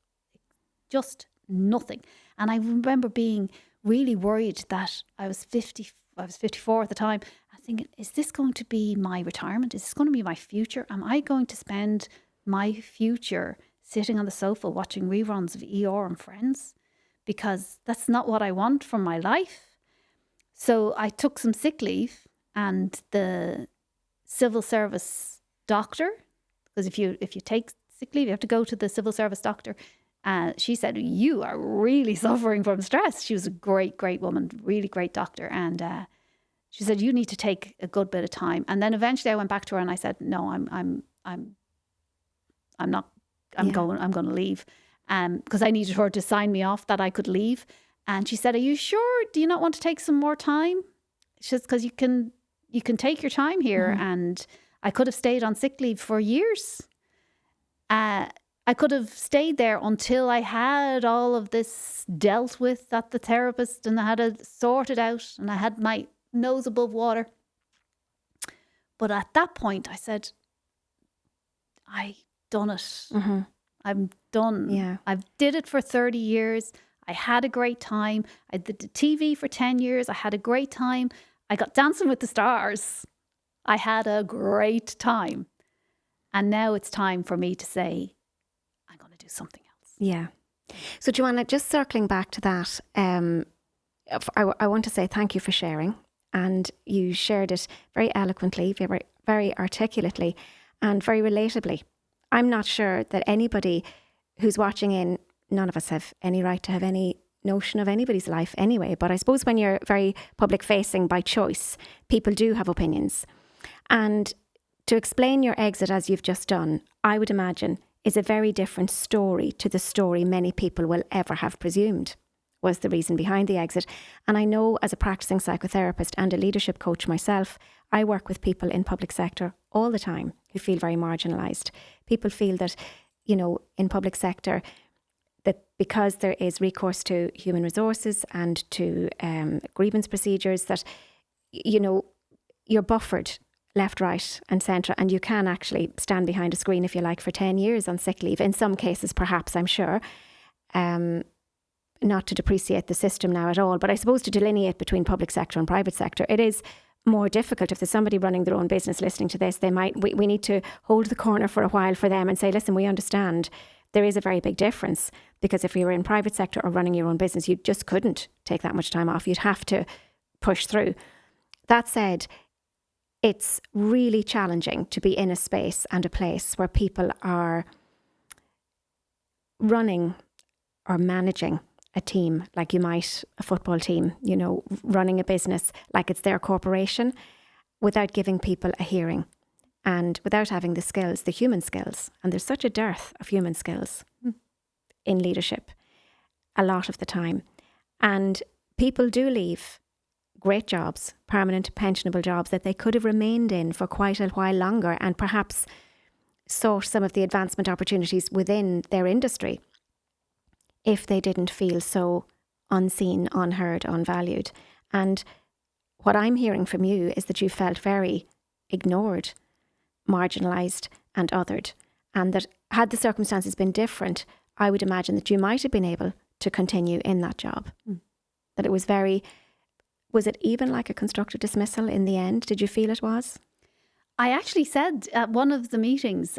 just nothing. And I remember being really worried that I was 54 at the time. I was thinking, is this going to be my retirement? Is this going to be my future? Am I going to spend my future sitting on the sofa watching reruns of ER and Friends? Because that's not what I want from my life. So I took some sick leave, and the civil service doctor, because if you take sick leave, you have to go to the civil service doctor. She said, you are really suffering from stress. She was a great, great woman, really great doctor. And she said, you need to take a good bit of time. And then eventually I went back to her and I said, no, I'm going to leave. Because I needed her to sign me off that I could leave. And she said, are you sure? Do you not want to take some more time? She says, because you can take your time here. And I could have stayed on sick leave for years. I could have stayed there until I had all of this dealt with at the therapist, and I had it sorted out, and I had my nose above water. But at that point, I said, I done it. I'm done. Yeah. I've did it for 30 years. I had a great time. I did the TV for 10 years. I had a great time. I got Dancing with the Stars. I had a great time. And now it's time for me to say, I'm going to do something else. Yeah. So Joanna, just circling back to that, I want to say thank you for sharing. And you shared it very eloquently, very, very articulately, and very relatably. I'm not sure that anybody who's watching in, none of us have any right to have any notion of anybody's life anyway. But I suppose when you're very public facing by choice, people do have opinions. And to explain your exit as you've just done, I would imagine, is a very different story to the story many people will ever have presumed was the reason behind the exit. And I know as a practicing psychotherapist and a leadership coach myself, I work with people in public sector all the time who feel very marginalised. People feel that, you know, in public sector, that because there is recourse to human resources and to grievance procedures, that, you know, you're buffered left, right and centre, and you can actually stand behind a screen, if you like, for 10 years on sick leave. In some cases, perhaps, I'm sure. Not to depreciate the system now at all, but I suppose to delineate between public sector and private sector, it is more difficult. If there's somebody running their own business listening to this, we need to hold the corner for a while for them and say, listen, we understand there is a very big difference, because if you were in private sector or running your own business, you just couldn't take that much time off. You'd have to push through. That said, it's really challenging to be in a space and a place where people are running or managing a team like you might a football team, you know, running a business like it's their corporation, without giving people a hearing and without having the skills, the human skills. And there's such a dearth of human skills in leadership a lot of the time. And people do leave great jobs, permanent pensionable jobs that they could have remained in for quite a while longer and perhaps sought some of the advancement opportunities within their industry if they didn't feel so unseen, unheard, unvalued. And what I'm hearing from you is that you felt very ignored, marginalised and othered. And that had the circumstances been different, I would imagine that you might have been able to continue in that job. That it was was it even like a constructive dismissal in the end? Did you feel it was? I actually said at one of the meetings,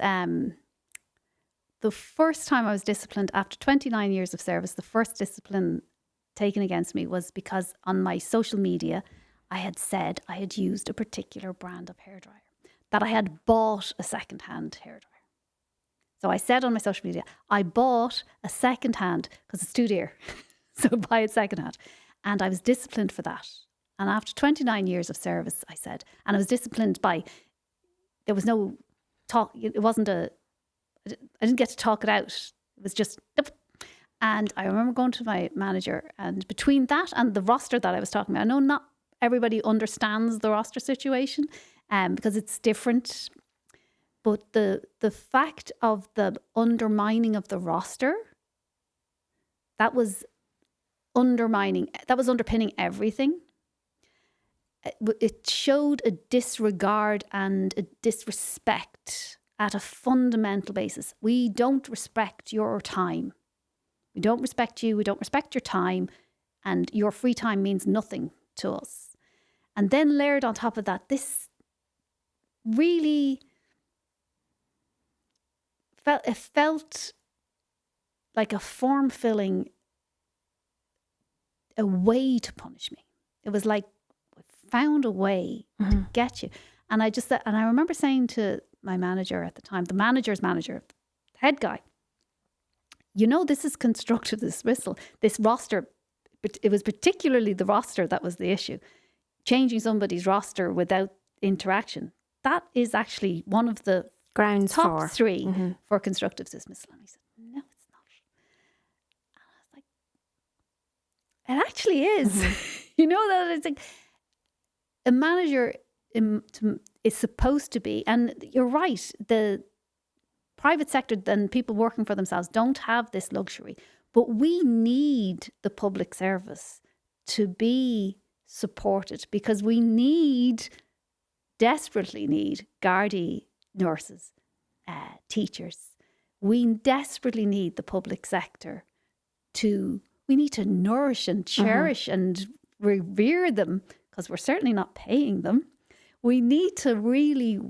the first time I was disciplined after 29 years of service, the first discipline taken against me was because on my social media, I had said I had used a particular brand of hairdryer, that I had bought a second-hand hairdryer. So I said on my social media, I bought a second-hand, because it's too dear, so buy it second-hand. And I was disciplined for that. And after 29 years of service, I said, and I was disciplined by, there was no talk, it wasn't I didn't get to talk it out. It was just, and I remember going to my manager, and between that and the roster that I was talking about, I know not everybody understands the roster situation because it's different, but the fact of the undermining of the roster, that was underpinning everything. It showed a disregard and a disrespect at a fundamental basis. We don't respect your time. We don't respect you. We don't respect your time. And your free time means nothing to us. And then layered on top of that, this really felt like a form-filling, a way to punish me. It was like, I found a way to get you. And I remember saying to my manager at the time, the manager's manager, the head guy, you know, this is constructive dismissal. This roster, it was particularly the roster that was the issue. Changing somebody's roster without interaction, that is actually one of the grounds top three for constructive dismissal. And I said, no, it's not. And I was like, it actually is. You know, that it's like a manager is supposed to be, and you're right, the private sector and people working for themselves don't have this luxury, but we need the public service to be supported, because we desperately need Gardaí, nurses, teachers. We desperately need the public sector we need to nourish and cherish and revere them, because we're certainly not paying them. We need to really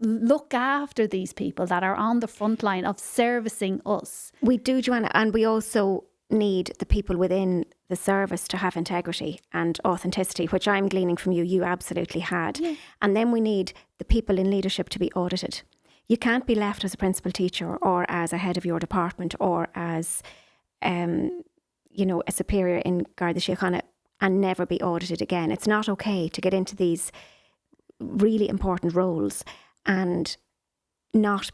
look after these people that are on the front line of servicing us. We do, Joanna, and we also need the people within the service to have integrity and authenticity, which I'm gleaning from you, you absolutely had. Yeah. And then we need the people in leadership to be audited. You can't be left as a principal teacher or as a head of your department or as, a superior in Garda Síochána and never be audited again. It's not okay to get into these really important roles and not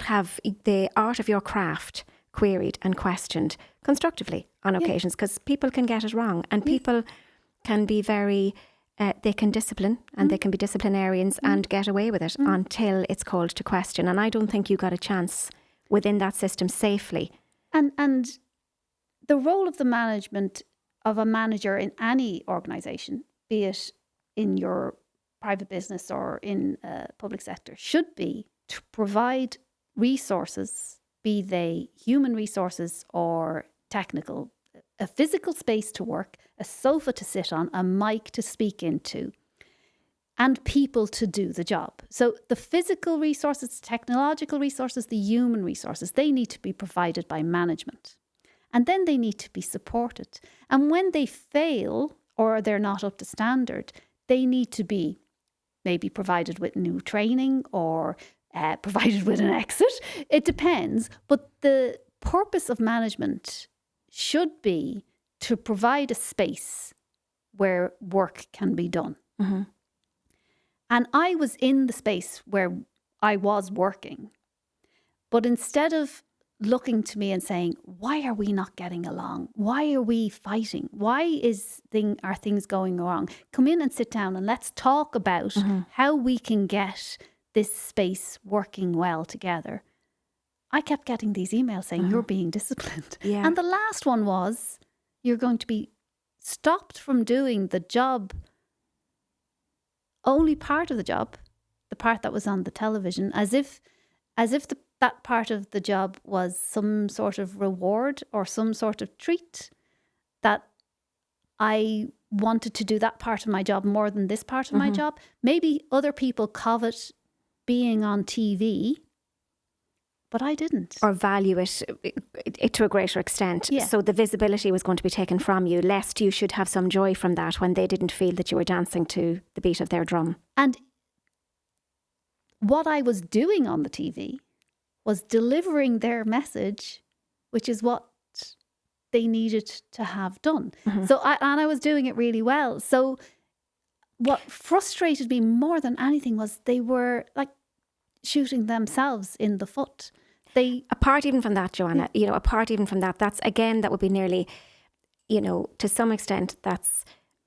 have the art of your craft queried and questioned constructively on occasions, because people can get it wrong and people can be very, they can discipline and they can be disciplinarians and get away with it until it's called to question. And I don't think you got a chance within that system safely. And the role of the management of a manager in any organisation, be it in your private business or in public sector, should be to provide resources, be they human resources or technical, a physical space to work, a sofa to sit on, a mic to speak into, and people to do the job. So the physical resources, technological resources, the human resources, they need to be provided by management. And then they need to be supported. And when they fail or they're not up to standard, they need to be maybe provided with new training or provided with an exit. It depends. But the purpose of management should be to provide a space where work can be done. Mm-hmm. And I was in the space where I was working. But instead of looking to me and saying, why are we not getting along? Why are we fighting? Why are things going wrong? Come in and sit down and let's talk about how we can get this space working well together. I kept getting these emails saying, you're being disciplined. Yeah. And the last one was, you're going to be stopped from doing the job, only part of the job, the part that was on the television, as if that part of the job was some sort of reward or some sort of treat, that I wanted to do that part of my job more than this part of my job. Maybe other people covet being on TV, but I didn't. Or value it to a greater extent. Yeah. So the visibility was going to be taken from you, lest you should have some joy from that when they didn't feel that you were dancing to the beat of their drum. And what I was doing on the TV was delivering their message, which is what they needed to have done. So I was doing it really well. So what frustrated me more than anything was they were like shooting themselves in the foot. Apart even from that, Joanna, that's again, that would be nearly, to some extent, that's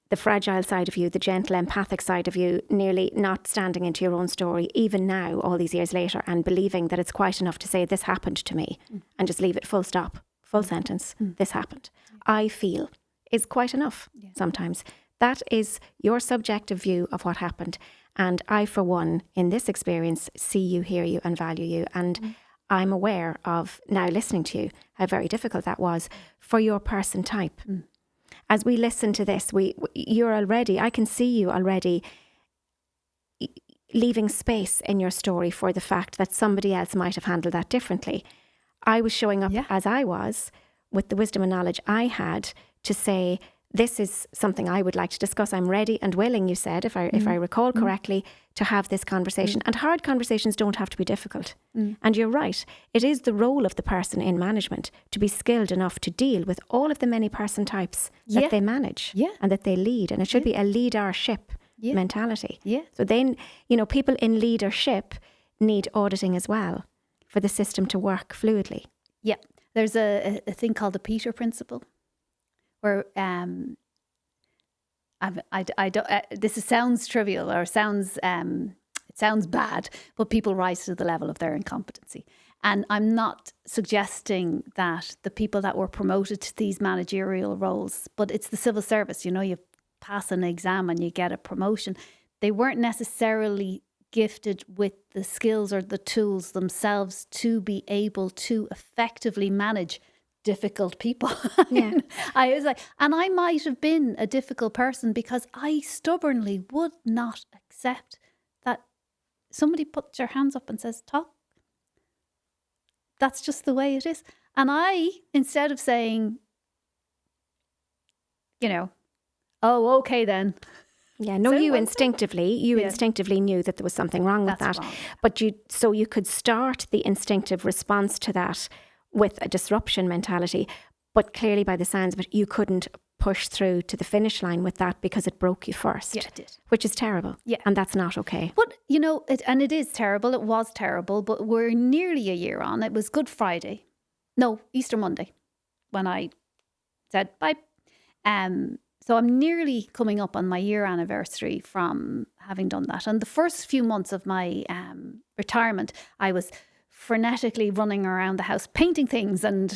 the fragile side of you, the gentle, empathic side of you, nearly not standing into your own story, even now, all these years later, and believing that it's quite enough to say this happened to me and just leave it full stop, full sentence, this happened. I feel is quite enough sometimes. That is your subjective view of what happened. And I, for one, in this experience, see you, hear you and value you. And I'm aware of, now listening to you, how very difficult that was for your person type. As we listen to this, I can see you already leaving space in your story for the fact that somebody else might have handled that differently. I was showing up as I was, with the wisdom and knowledge I had, to say, this is something I would like to discuss. I'm ready and willing, you said, if I recall correctly, to have this conversation. And hard conversations don't have to be difficult. And you're right. It is the role of the person in management to be skilled enough to deal with all of the many person types that they manage and that they lead. And it should be a leadership mentality. So then, people in leadership need auditing as well for the system to work fluidly. Yeah. There's a thing called the Peter Principle, where sounds trivial or sounds it sounds bad, but people rise to the level of their incompetency. And I'm not suggesting that the people that were promoted to these managerial roles, but it's the civil service, you pass an exam and you get a promotion. They weren't necessarily gifted with the skills or the tools themselves to be able to effectively manage difficult people. I was like, and I might have been a difficult person because I stubbornly would not accept that somebody puts your hands up and says, talk. That's just the way it is. And I, instead of saying, oh, okay then. Yeah, no, you instinctively knew that there was something wrong with That's that. wrong. But you could start the instinctive response to that with a disruption mentality. But clearly, by the sounds of it, you couldn't push through to the finish line with that because it broke you first. Yeah, it did. Which is terrible. Yeah. And that's not okay. But, it is terrible. It was terrible. But we're nearly a year on. It was Good Friday. No, Easter Monday when I said bye. So I'm nearly coming up on my year anniversary from having done that. And the first few months of my retirement, I was frenetically running around the house, painting things and,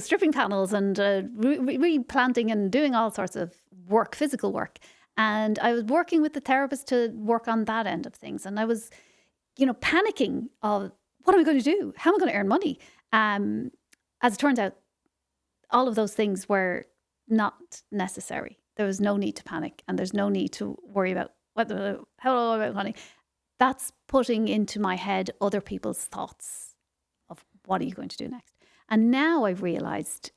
stripping panels and replanting and doing all sorts of work, physical work. And I was working with the therapist to work on that end of things. And I was, panicking of what am I going to do? How am I going to earn money? As it turns out, all of those things were not necessary. There was no need to panic and there's no need to worry about how about money. That's putting into my head other people's thoughts of what are you going to do next. And now I've realised,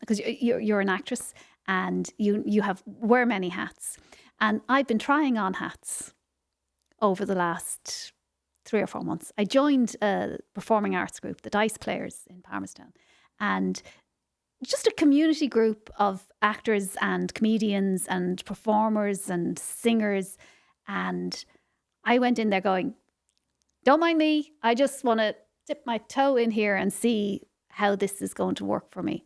because you're an actress and you wear many hats. And I've been trying on hats over the last 3 or 4 months. I joined a performing arts group, the Dice Players in Palmerstown. And just a community group of actors and comedians and performers and singers. And I went in there going, don't mind me. I just want to dip my toe in here and see how this is going to work for me.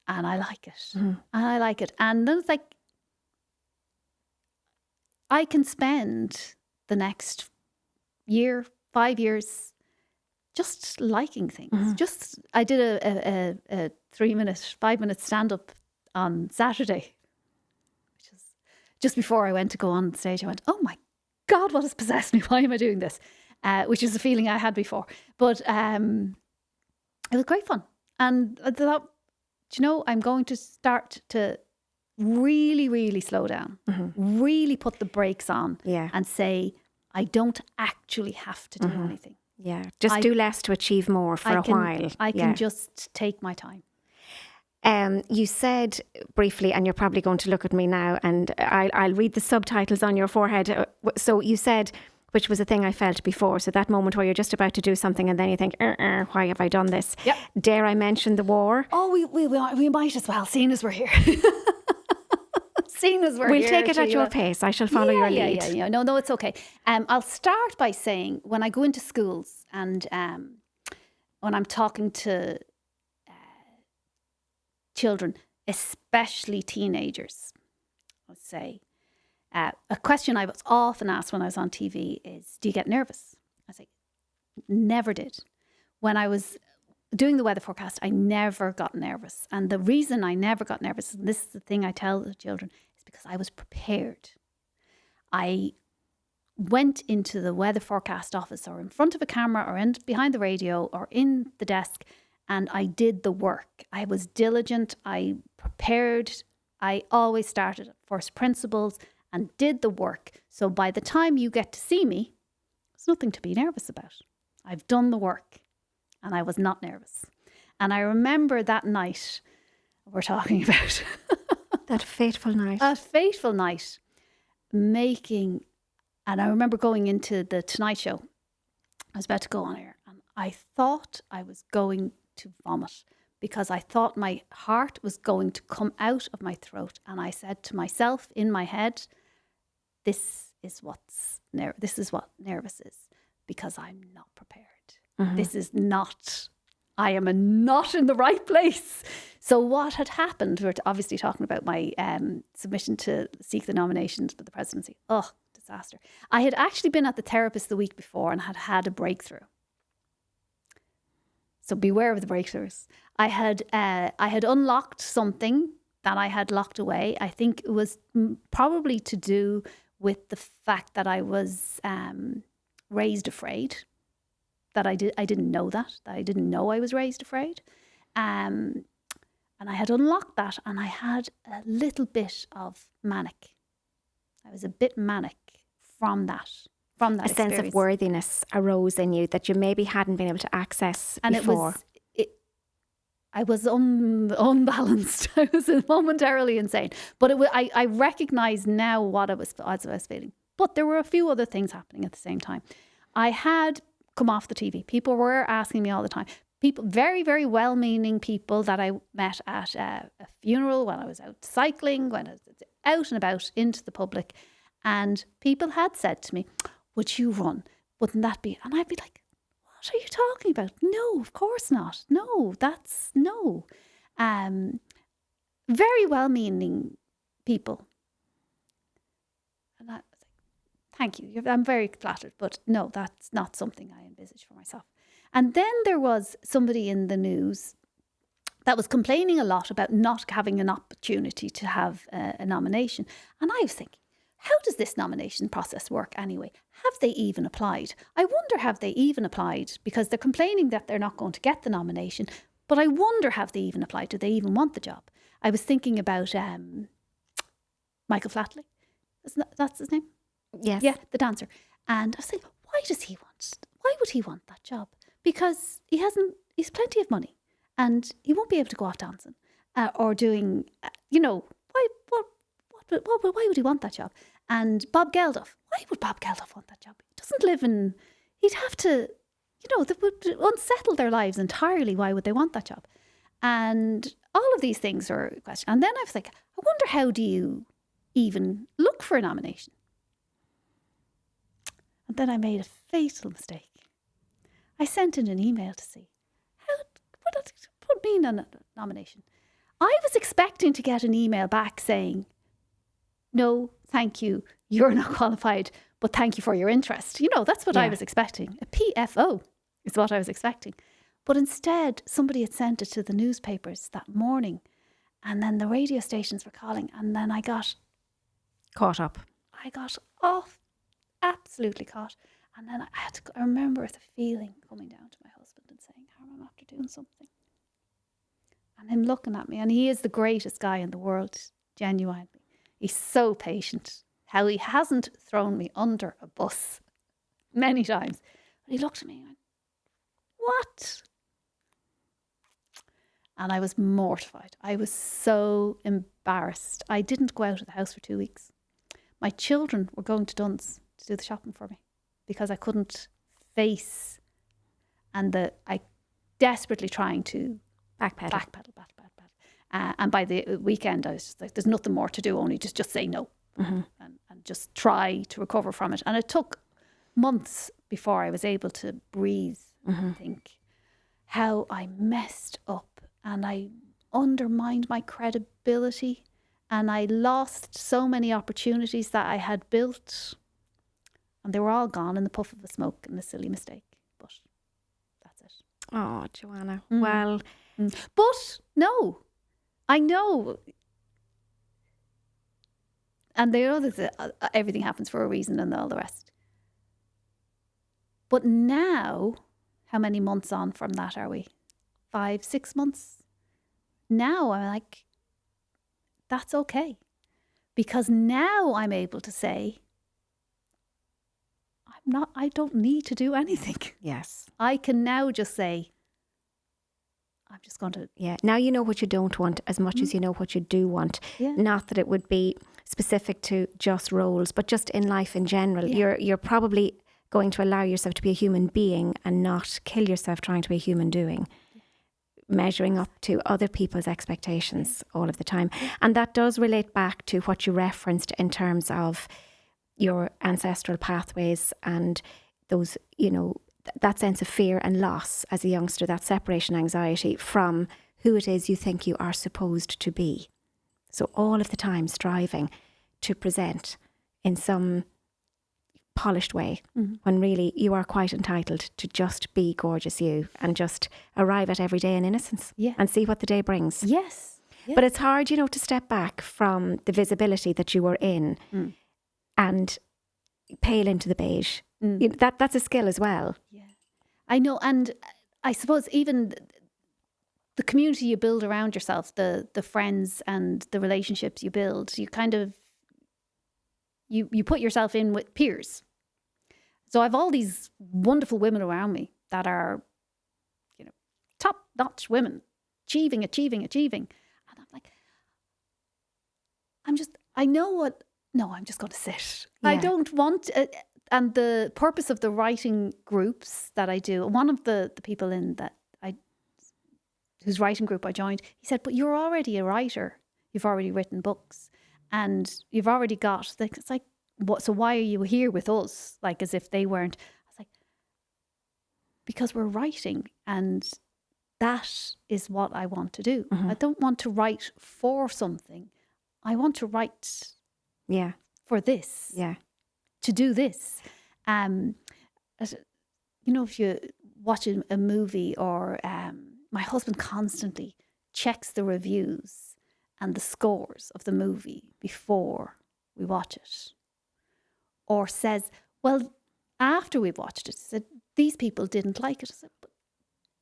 And I like it. Mm-hmm. And I like it. And then it's like, I can spend the next year, 5 years, just liking things. Mm-hmm. I did a 5-minute stand-up on Saturday, which is just before I went to go on stage. I went, oh my God, what has possessed me? Why am I doing this? Which is a feeling I had before. But it was great fun. And I thought, I'm going to start to really, really slow down, mm-hmm. really put the brakes on and say, I don't actually have to do mm-hmm. anything. Yeah, just do less to achieve more for a while. I can just take my time. You said briefly, and you're probably going to look at me now, and I'll read the subtitles on your forehead. So you said, which was a thing I felt before, so that moment where you're just about to do something and then you think, why have I done this? Yep. Dare I mention the war? Oh, we might as well, seeing as we're here. We'll take it at your pace. I shall follow your lead. Yeah. No, it's okay. I'll start by saying when I go into schools and when I'm talking to children, especially teenagers, I'll say, a question I was often asked when I was on TV is, do you get nervous? I say, never did. When I was doing the weather forecast, I never got nervous. And the reason I never got nervous, and this is the thing I tell the children, is because I was prepared. I went into the weather forecast office or in front of a camera or behind the radio or in the desk, and I did the work. I was diligent. I prepared. I always started at first principles and did the work. So by the time you get to see me, there's nothing to be nervous about. I've done the work. And I was not nervous. And I remember that night we're talking about. That fateful night. A fateful night. And I remember going into the Tonight Show. I was about to go on air. And I thought I was going to vomit because I thought my heart was going to come out of my throat. And I said to myself in my head, this is what nervous is, because I'm not prepared. Mm-hmm. This is not, I am not in the right place. So what had happened, we're obviously talking about my submission to seek the nomination for the presidency. Oh, disaster. I had actually been at the therapist the week before and had a breakthrough. So beware of the breakthroughs. I had unlocked something that I had locked away. I think it was probably to do with the fact that I was raised afraid. That I didn't know that I didn't know I was raised afraid. And I had unlocked that, and I had a little bit of manic. I was a bit manic from that from that A sense of worthiness arose in you that you maybe hadn't been able to access before. I was unbalanced. I was momentarily insane. But I recognise now what I was feeling. But there were a few other things happening at the same time. I had come off the TV. People were asking me all the time. People, very, very well-meaning people that I met at a funeral, when I was out cycling, when I was out and about into the public. And people had said to me, would you run? Wouldn't that be? And I'd be like, what are you talking about? No, of course not. No, no. Very well-meaning people. And I was like, thank you. I'm very flattered, but no, that's not something I envisage for myself. And then there was somebody in the news that was complaining a lot about not having an opportunity to have a nomination. And I was thinking, how does this nomination process work anyway? Have they even applied? I wonder, have they even applied? Because they're complaining that they're not going to get the nomination. But I wonder, have they even applied? Do they even want the job? I was thinking about Michael Flatley. That's his name? Yes. Yeah, the dancer. And I was thinking, why would he want that job? Because he's plenty of money and he won't be able to go off dancing or doing, why would he want that job? And Bob Geldof, why would Bob Geldof want that job? He doesn't live in, he'd have to, that would unsettle their lives entirely. Why would they want that job? And all of these things are a question. And then I was like, I wonder, how do you even look for a nomination? And then I made a fatal mistake. I sent in an email to see what put me in a nomination. I was expecting to get an email back saying, no, thank you, you're not qualified, but thank you for your interest. That's what I was expecting. A PFO is what I was expecting. But instead, somebody had sent it to the newspapers that morning, and then the radio stations were calling, and then I got caught up. I got off, absolutely caught. And then I remember the feeling coming down to my husband and saying, I'm after doing something. And him looking at me, and he is the greatest guy in the world, genuinely. He's so patient. How he hasn't thrown me under a bus many times. But he looked at me and went, what? And I was mortified. I was so embarrassed. I didn't go out of the house for 2 weeks. My children were going to Dunn's to do the shopping for me because I couldn't face, and I desperately trying to backpedal. And by the weekend, I was just like, there's nothing more to do, only just say no and just try to recover from it. And it took months before I was able to breathe and think how I messed up, and I undermined my credibility, and I lost so many opportunities that I had built, and they were all gone in the puff of a smoke and a silly mistake. But that's it. Oh, Joanna. Well, but no, I know. And they know that everything happens for a reason and all the rest. But now, how many months on from that are we? 5, 6 months? Now I'm like, that's okay. Because now I'm able to say, I don't need to do anything. Yes. I can now just say, I'm just going to... Yeah. Now you know what you don't want as much as you know what you do want. Yeah. Not that it would be specific to just roles, but just in life in general. Yeah. You're probably going to allow yourself to be a human being and not kill yourself trying to be a human doing. Yeah. Measuring up to other people's expectations all of the time. And that does relate back to what you referenced in terms of your ancestral pathways and those, that sense of fear and loss as a youngster, that separation anxiety from who it is you think you are supposed to be. So all of the time striving to present in some polished way when really you are quite entitled to just be gorgeous you and just arrive at every day in innocence and see what the day brings. Yes. But it's hard, to step back from the visibility that you were in and pale into the beige. That's a skill as well. Yeah, I know. And I suppose even the community you build around yourself, the friends and the relationships you build, you kind of, you put yourself in with peers. So I've all these wonderful women around me that are, top-notch women, achieving. And I'm like, I'm just going to sit. Yeah. I don't want, and the purpose of the writing groups that I do, one of the people whose writing group I joined, he said, but you're already a writer. You've already written books and you've already got, it's like, what? So why are you here with us? Like as if they weren't. I was like, because we're writing and that is what I want to do. Mm-hmm. I don't want to write for something. I want to write for this. Yeah. To do this. If you watch a movie or my husband constantly checks the reviews and the scores of the movie before we watch it. Or says, well, after we've watched it, said, these people didn't like it. I said, but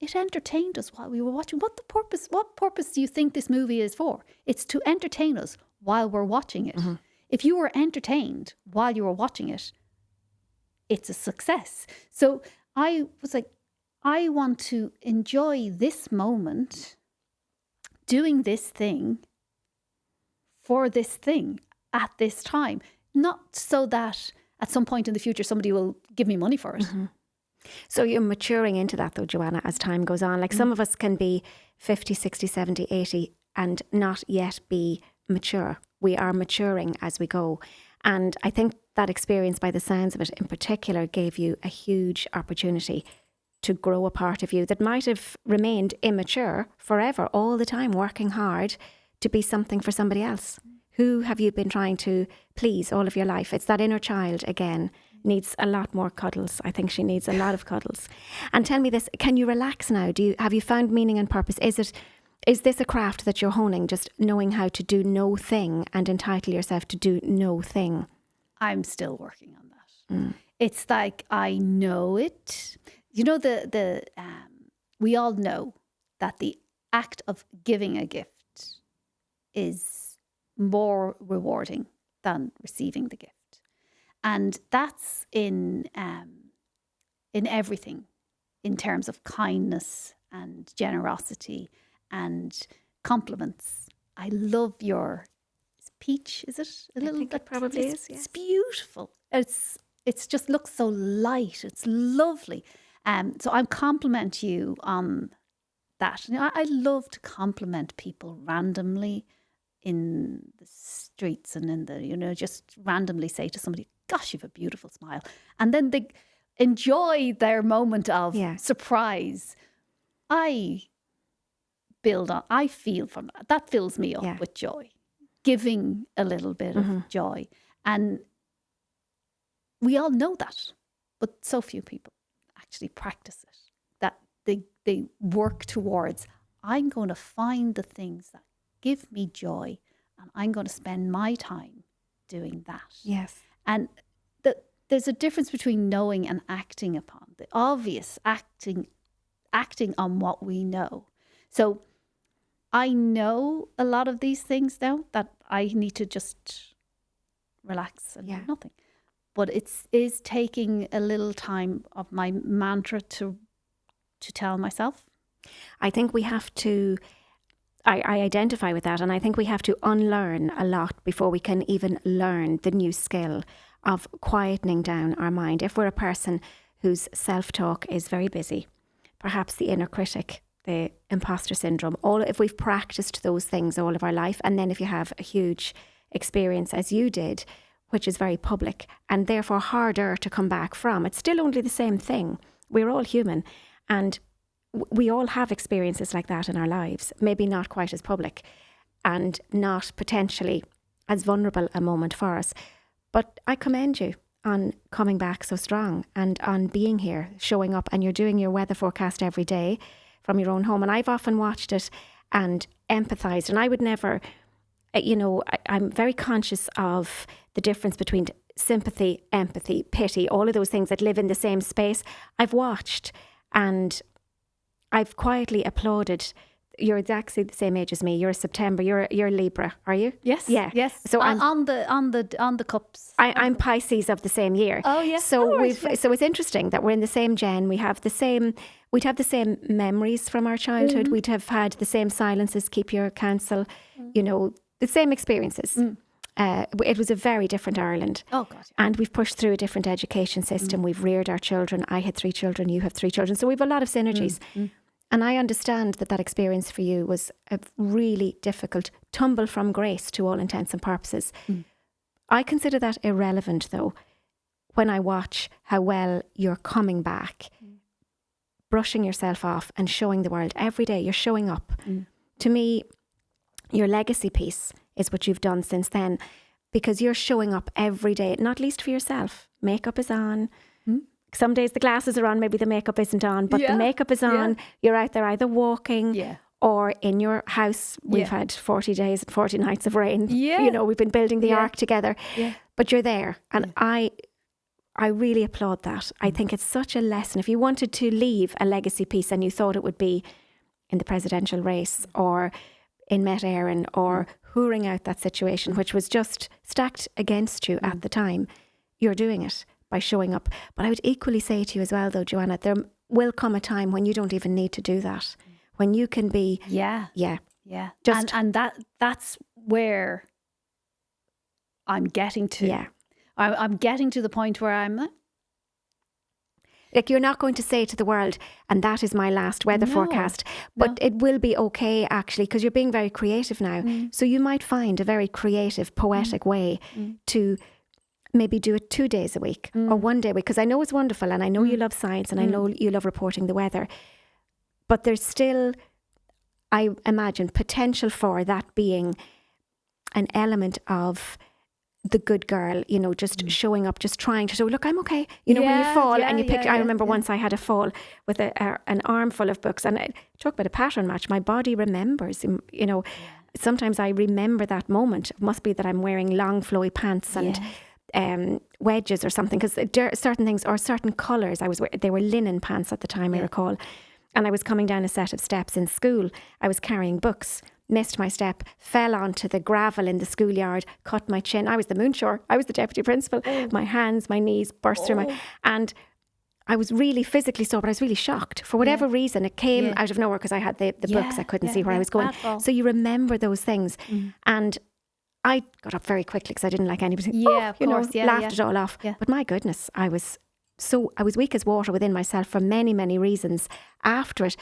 it entertained us while we were watching. What purpose do you think this movie is for? It's to entertain us while we're watching it. Mm-hmm. If you were entertained while you were watching it, it's a success. So I was like, I want to enjoy this moment doing this thing for this thing at this time. Not so that at some point in the future somebody will give me money for it. Mm-hmm. So you're maturing into that though, Joanna, as time goes on. Like some of us can be 50, 60, 70, 80 and not yet be mature. We are maturing as we go. And I think that experience, by the sounds of it in particular, gave you a huge opportunity to grow a part of you that might have remained immature forever, all the time, working hard to be something for somebody else. Who have you been trying to please all of your life? It's that inner child again, needs a lot more cuddles. I think she needs a lot of cuddles. And tell me this, can you relax now? Have you found meaning and purpose? Is this a craft that you're honing, just knowing how to do no thing and entitle yourself to do no thing? I'm still working on that. It's like I know it. You know, we all know that the act of giving a gift is more rewarding than receiving the gift. And that's in everything, in terms of kindness and generosity and compliments. I love your peach, is it? I think it probably is, yes. It's beautiful. It's just looks so light. It's lovely. So I compliment you on that. I love to compliment people randomly in the streets and in the, just randomly say to somebody, gosh, you have a beautiful smile. And then they enjoy their moment of surprise. I feel from that fills me up with joy, giving a little bit of joy. And we all know that, but so few people actually practice it, that they work towards, I'm going to find the things that give me joy and I'm going to spend my time doing that. Yes. And there's a difference between knowing and acting upon. The obvious acting on what we know. So I know a lot of these things now that I need to just relax and do nothing. But it is taking a little time of my mantra to tell myself. I think we have to, I identify with that, and I think we have to unlearn a lot before we can even learn the new skill of quietening down our mind. If we're a person whose self-talk is very busy, perhaps the inner critic, the imposter syndrome, if we've practiced those things all of our life, and then if you have a huge experience as you did, which is very public and therefore harder to come back from, it's still only the same thing. We're all human and we all have experiences like that in our lives, maybe not quite as public and not potentially as vulnerable a moment for us. But I commend you on coming back so strong and on being here, showing up, and you're doing your weather forecast every day from your own home. And I've often watched it and empathized, and I would never, I'm very conscious of the difference between sympathy, empathy, pity, all of those things that live in the same space. I've watched and I've quietly applauded you're exactly the same age as me. You're a September. You're Libra, are you? Yes. Yeah. Yes. So I'm on the cups. I'm Pisces of the same year. Oh yeah. So Right, yeah. so it's interesting that we're in the same gen. We'd have the same memories from our childhood. We'd have had the same silences, keep your counsel, the same experiences. It was a very different Ireland. Oh God. Yeah. And we've pushed through a different education system. We've reared our children. I had 3 children, you have 3 children. So we've a lot of synergies. And I understand that experience for you was a really difficult tumble from grace to all intents and purposes. I consider that irrelevant, though, when I watch how well you're coming back, brushing yourself off and showing the world every day. You're showing up. To me, your legacy piece is what you've done since then, because you're showing up every day, not least for yourself. Makeup is on. Some days the glasses are on, maybe the makeup isn't on, but the makeup is on. You're out there either walking or in your house. We've had 40 days and 40 nights of rain. We've been building the ark together. But you're there. And I really applaud that. I think it's such a lesson. If you wanted to leave a legacy piece and you thought it would be in the presidential race or in Met Éireann or hooring out that situation, which was just stacked against you at the time, you're doing it by showing up. But I would equally say to you as well, though, Joanna, there will come a time when you don't even need to do that. When you can be... Yeah. Just, and that's where I'm getting to. Yeah. I'm getting to the point where I'm... Like, you're not going to say to the world, and that is my last weather forecast. But it will be okay, actually, because you're being very creative now. So you might find a very creative, poetic way to maybe do it 2 days a week or 1 day a week. Because I know it's wonderful, and I know you love science, and I know you love reporting the weather. But there's still, I imagine, potential for that being an element of the good girl, just showing up, just trying to show, look, I'm okay. When you fall and you pick, I remember once I had a fall with an armful of books, and I talk about a pattern match. My body remembers, sometimes I remember that moment. It must be that I'm wearing long flowy pants and wedges or something, because certain things or certain colours, they were linen pants at the time, I recall. And I was coming down a set of steps in school. I was carrying books, missed my step, fell onto the gravel in the schoolyard, cut my chin. I was the moonshore. I was the deputy principal. My hands, my knees burst through and I was really physically sore, but I was really shocked. For whatever reason, it came out of nowhere because I had the books. I couldn't see where I was going. So you remember those things. And I got up very quickly because I didn't like anybody. Laughed it all off. But my goodness, I was weak as water within myself for many, many reasons after it,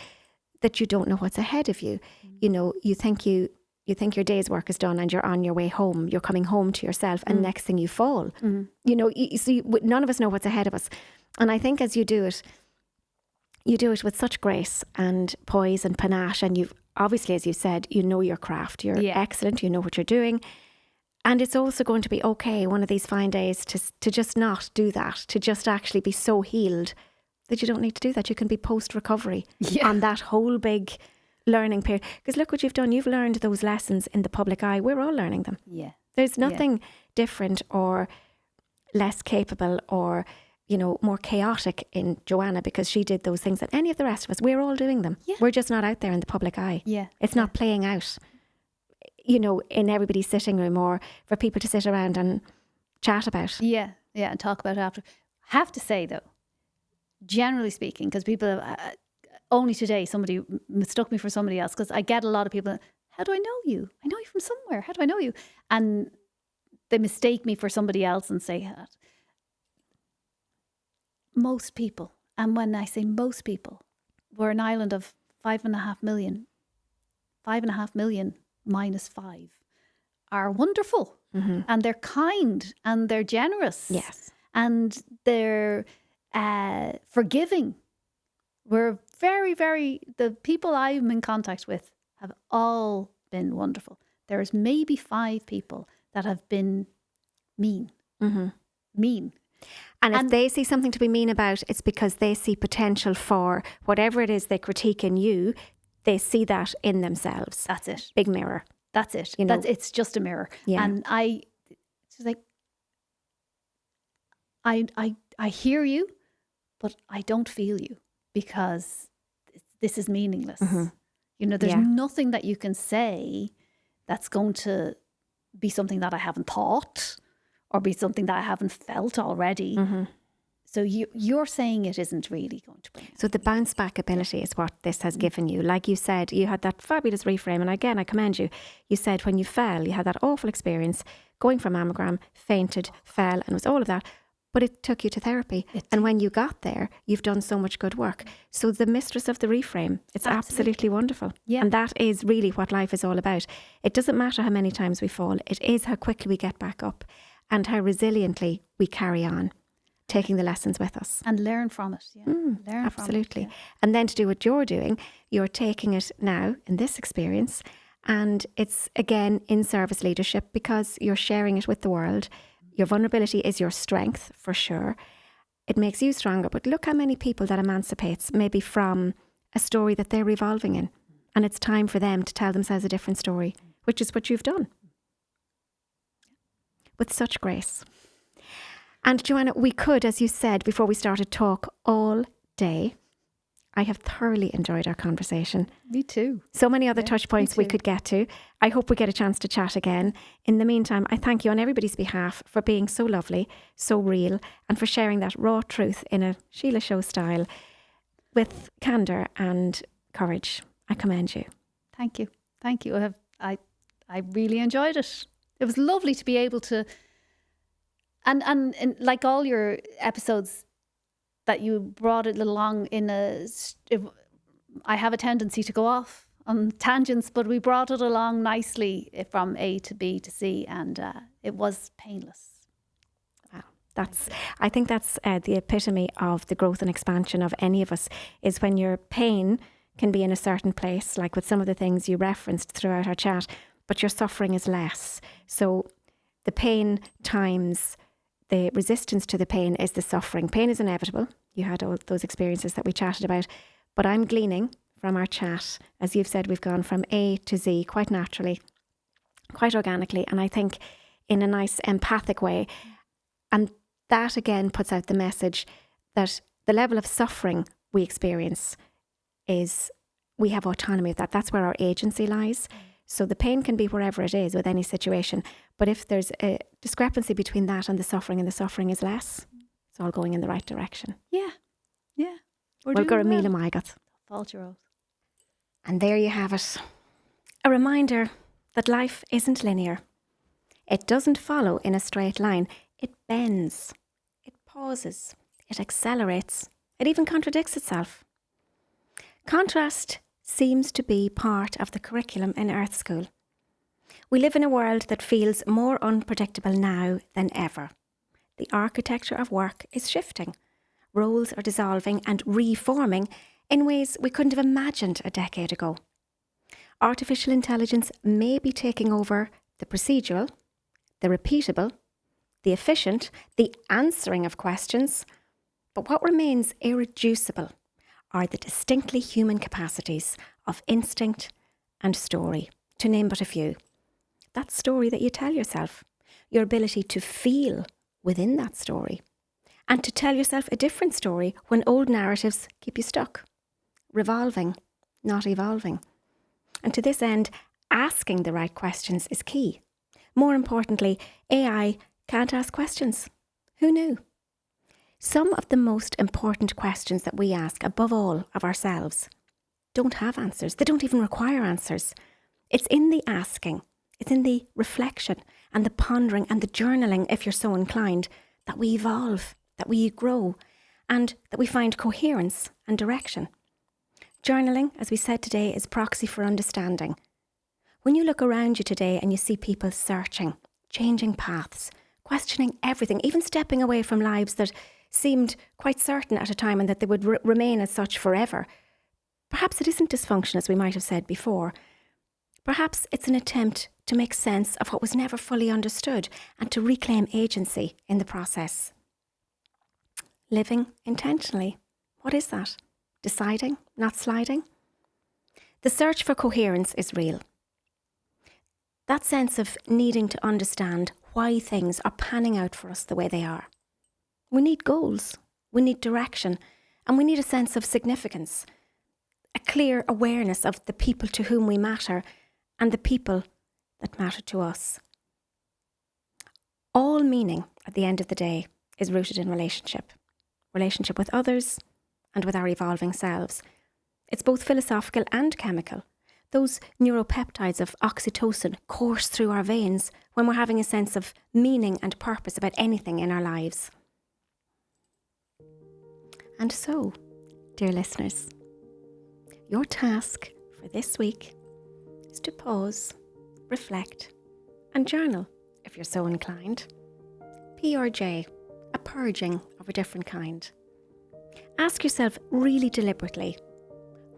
that you don't know what's ahead of you. You think your day's work is done and you're on your way home. You're coming home to yourself, and next thing you fall. None of us know what's ahead of us. And I think as you do it with such grace and poise and panache, and you've obviously, as you said, you know your craft. You're excellent. You know what you're doing. And it's also going to be okay one of these fine days to just not do that, to just actually be so healed that you don't need to do that. You can be post-recovery on that whole big learning period. Because look what you've done. You've learned those lessons in the public eye. We're all learning them. Yeah. There's nothing different or less capable or, more chaotic in Joanna because she did those things than any of the rest of us. We're all doing them. Yeah. We're just not out there in the public eye. Yeah. It's not playing out, in everybody's sitting room or for people to sit around and chat about. Yeah. Yeah. And talk about it after. Have to say though, generally speaking, because people have, only today somebody mistook me for somebody else, because I get a lot of people, how do I know you? I know you from somewhere. How do I know you? And they mistake me for somebody else and say that. Most people, and when I say most people, we're an island of 5.5 million. 5.5 million minus 5 are wonderful. And they're kind and they're generous. Yes. And they're forgiving. We're very, very, the people I'm in contact with have all been wonderful. There's maybe 5 people that have been mean. Mean. And if they see something to be mean about, it's because they see potential for whatever it is they critique in you, they see that in themselves. That's it. Big mirror. That's it. It's just a mirror. Yeah. And it's like, I hear you, but I don't feel you because this is meaningless. You know, there's nothing that you can say that's going to be something that I haven't thought or be something that I haven't felt already. Mm-hmm. So you're saying it isn't really going to bring it. So the bounce back ability is what this has given you. Like you said, you had that fabulous reframe. And again, I commend you. You said when you fell, you had that awful experience going for mammogram, fainted, fell, and it was all of that. But it took you to therapy. And when you got there, you've done so much good work. So the mistress of the reframe, it's absolutely wonderful. Yeah. And that is really what life is all about. It doesn't matter how many times we fall. It is how quickly we get back up and how resiliently we carry on, taking the lessons with us. And learn from it. Yeah. Learn absolutely. from it. Yeah. And then to do what you're doing, you're taking it now in this experience. And it's, again, in service leadership because you're sharing it with the world. Your vulnerability is your strength, for sure. It makes you stronger. But look how many people that emancipates maybe from a story that they're revolving in. And it's time for them to tell themselves a different story, which is what you've done. With such grace. And Joanna, we could, as you said before we started, talk all day. I have thoroughly enjoyed our conversation. Me too. So many other touch points we could get to. I hope we get a chance to chat again. In the meantime, I thank you on everybody's behalf for being so lovely, so real, and for sharing that raw truth in a Síle show style with candour and courage. I commend you. Thank you. Thank you. I really enjoyed it. It was lovely to be able to, and like all your episodes, that you brought it along I have a tendency to go off on tangents, but we brought it along nicely from A to B to C, and it was painless. Wow. I think that's the epitome of the growth and expansion of any of us, is when your pain can be in a certain place, like with some of the things you referenced throughout our chat, but your suffering is less. So the pain times the resistance to the pain is the suffering. Pain is inevitable. You had all those experiences that we chatted about. But I'm gleaning from our chat, as you've said, we've gone from A to Z quite naturally, quite organically, and I think in a nice empathic way. And that again puts out the message that the level of suffering we experience is, we have autonomy of that. That's where our agency lies. So the pain can be wherever it is with any situation. But if there's a discrepancy between that and the suffering is less, it's all going in the right direction. Yeah. We're going to míle maigad. Fault your oath. And there you have it. A reminder that life isn't linear. It doesn't follow in a straight line. It bends. It pauses. It accelerates. It even contradicts itself. Contrast seems to be part of the curriculum in Earth School. We live in a world that feels more unpredictable now than ever. The architecture of work is shifting. Roles are dissolving and reforming in ways we couldn't have imagined a decade ago. Artificial intelligence may be taking over the procedural, the repeatable, the efficient, the answering of questions, but what remains irreducible are the distinctly human capacities of instinct and story, to name but a few. That story that you tell yourself, your ability to feel within that story, and to tell yourself a different story when old narratives keep you stuck, revolving, not evolving. And to this end, asking the right questions is key. More importantly, AI can't ask questions. Who knew? Some of the most important questions that we ask, above all of ourselves, don't have answers. They don't even require answers. It's in the asking, it's in the reflection and the pondering and the journaling, if you're so inclined, that we evolve, that we grow, and that we find coherence and direction. Journaling, as we said today, is proxy for understanding. When you look around you today and you see people searching, changing paths, questioning everything, even stepping away from lives that seemed quite certain at a time and that they would remain as such forever, perhaps it isn't dysfunction, as we might have said before. Perhaps it's an attempt to make sense of what was never fully understood and to reclaim agency in the process. Living intentionally. What is that? Deciding, not sliding? The search for coherence is real. That sense of needing to understand why things are panning out for us the way they are. We need goals, we need direction, and we need a sense of significance, a clear awareness of the people to whom we matter and the people that matter to us. All meaning at the end of the day is rooted in relationship with others and with our evolving selves. It's both philosophical and chemical. Those neuropeptides of oxytocin course through our veins when we're having a sense of meaning and purpose about anything in our lives. And so, dear listeners, your task for this week is to pause, reflect, and journal if you're so inclined. PRJ, a purging of a different kind. Ask yourself really deliberately,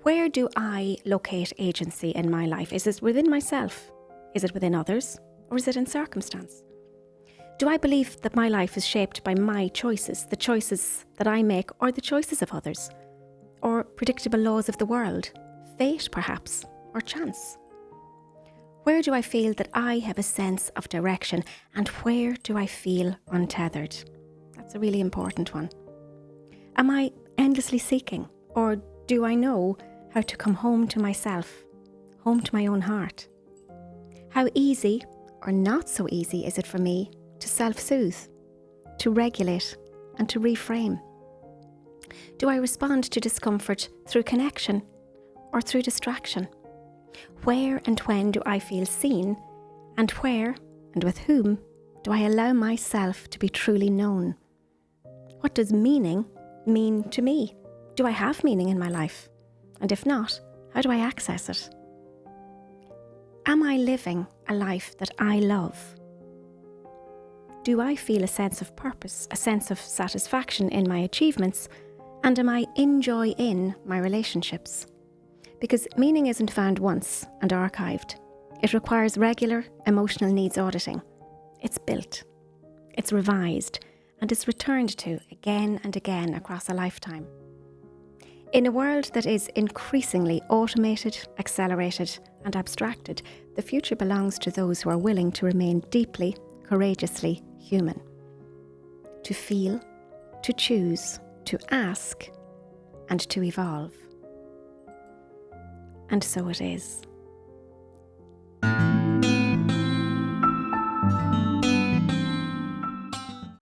where do I locate agency in my life? Is it within myself? Is it within others? Or is it in circumstance? Do I believe that my life is shaped by my choices, the choices that I make, or the choices of others? Or predictable laws of the world, fate perhaps, or chance? Where do I feel that I have a sense of direction, and where do I feel untethered? That's a really important one. Am I endlessly seeking, or do I know how to come home to myself, home to my own heart? How easy or not so easy is it for me to self-soothe, to regulate and to reframe? Do I respond to discomfort through connection or through distraction? Where and when do I feel seen, and where and with whom do I allow myself to be truly known? What does meaning mean to me? Do I have meaning in my life? And if not, how do I access it? Am I living a life that I love? Do I feel a sense of purpose, a sense of satisfaction in my achievements? And am I in joy in my relationships? Because meaning isn't found once and archived. It requires regular emotional needs auditing. It's built, it's revised, and it's returned to again and again across a lifetime. In a world that is increasingly automated, accelerated, and abstracted, the future belongs to those who are willing to remain deeply, courageously human. To feel, to choose, to ask, and to evolve. And so it is.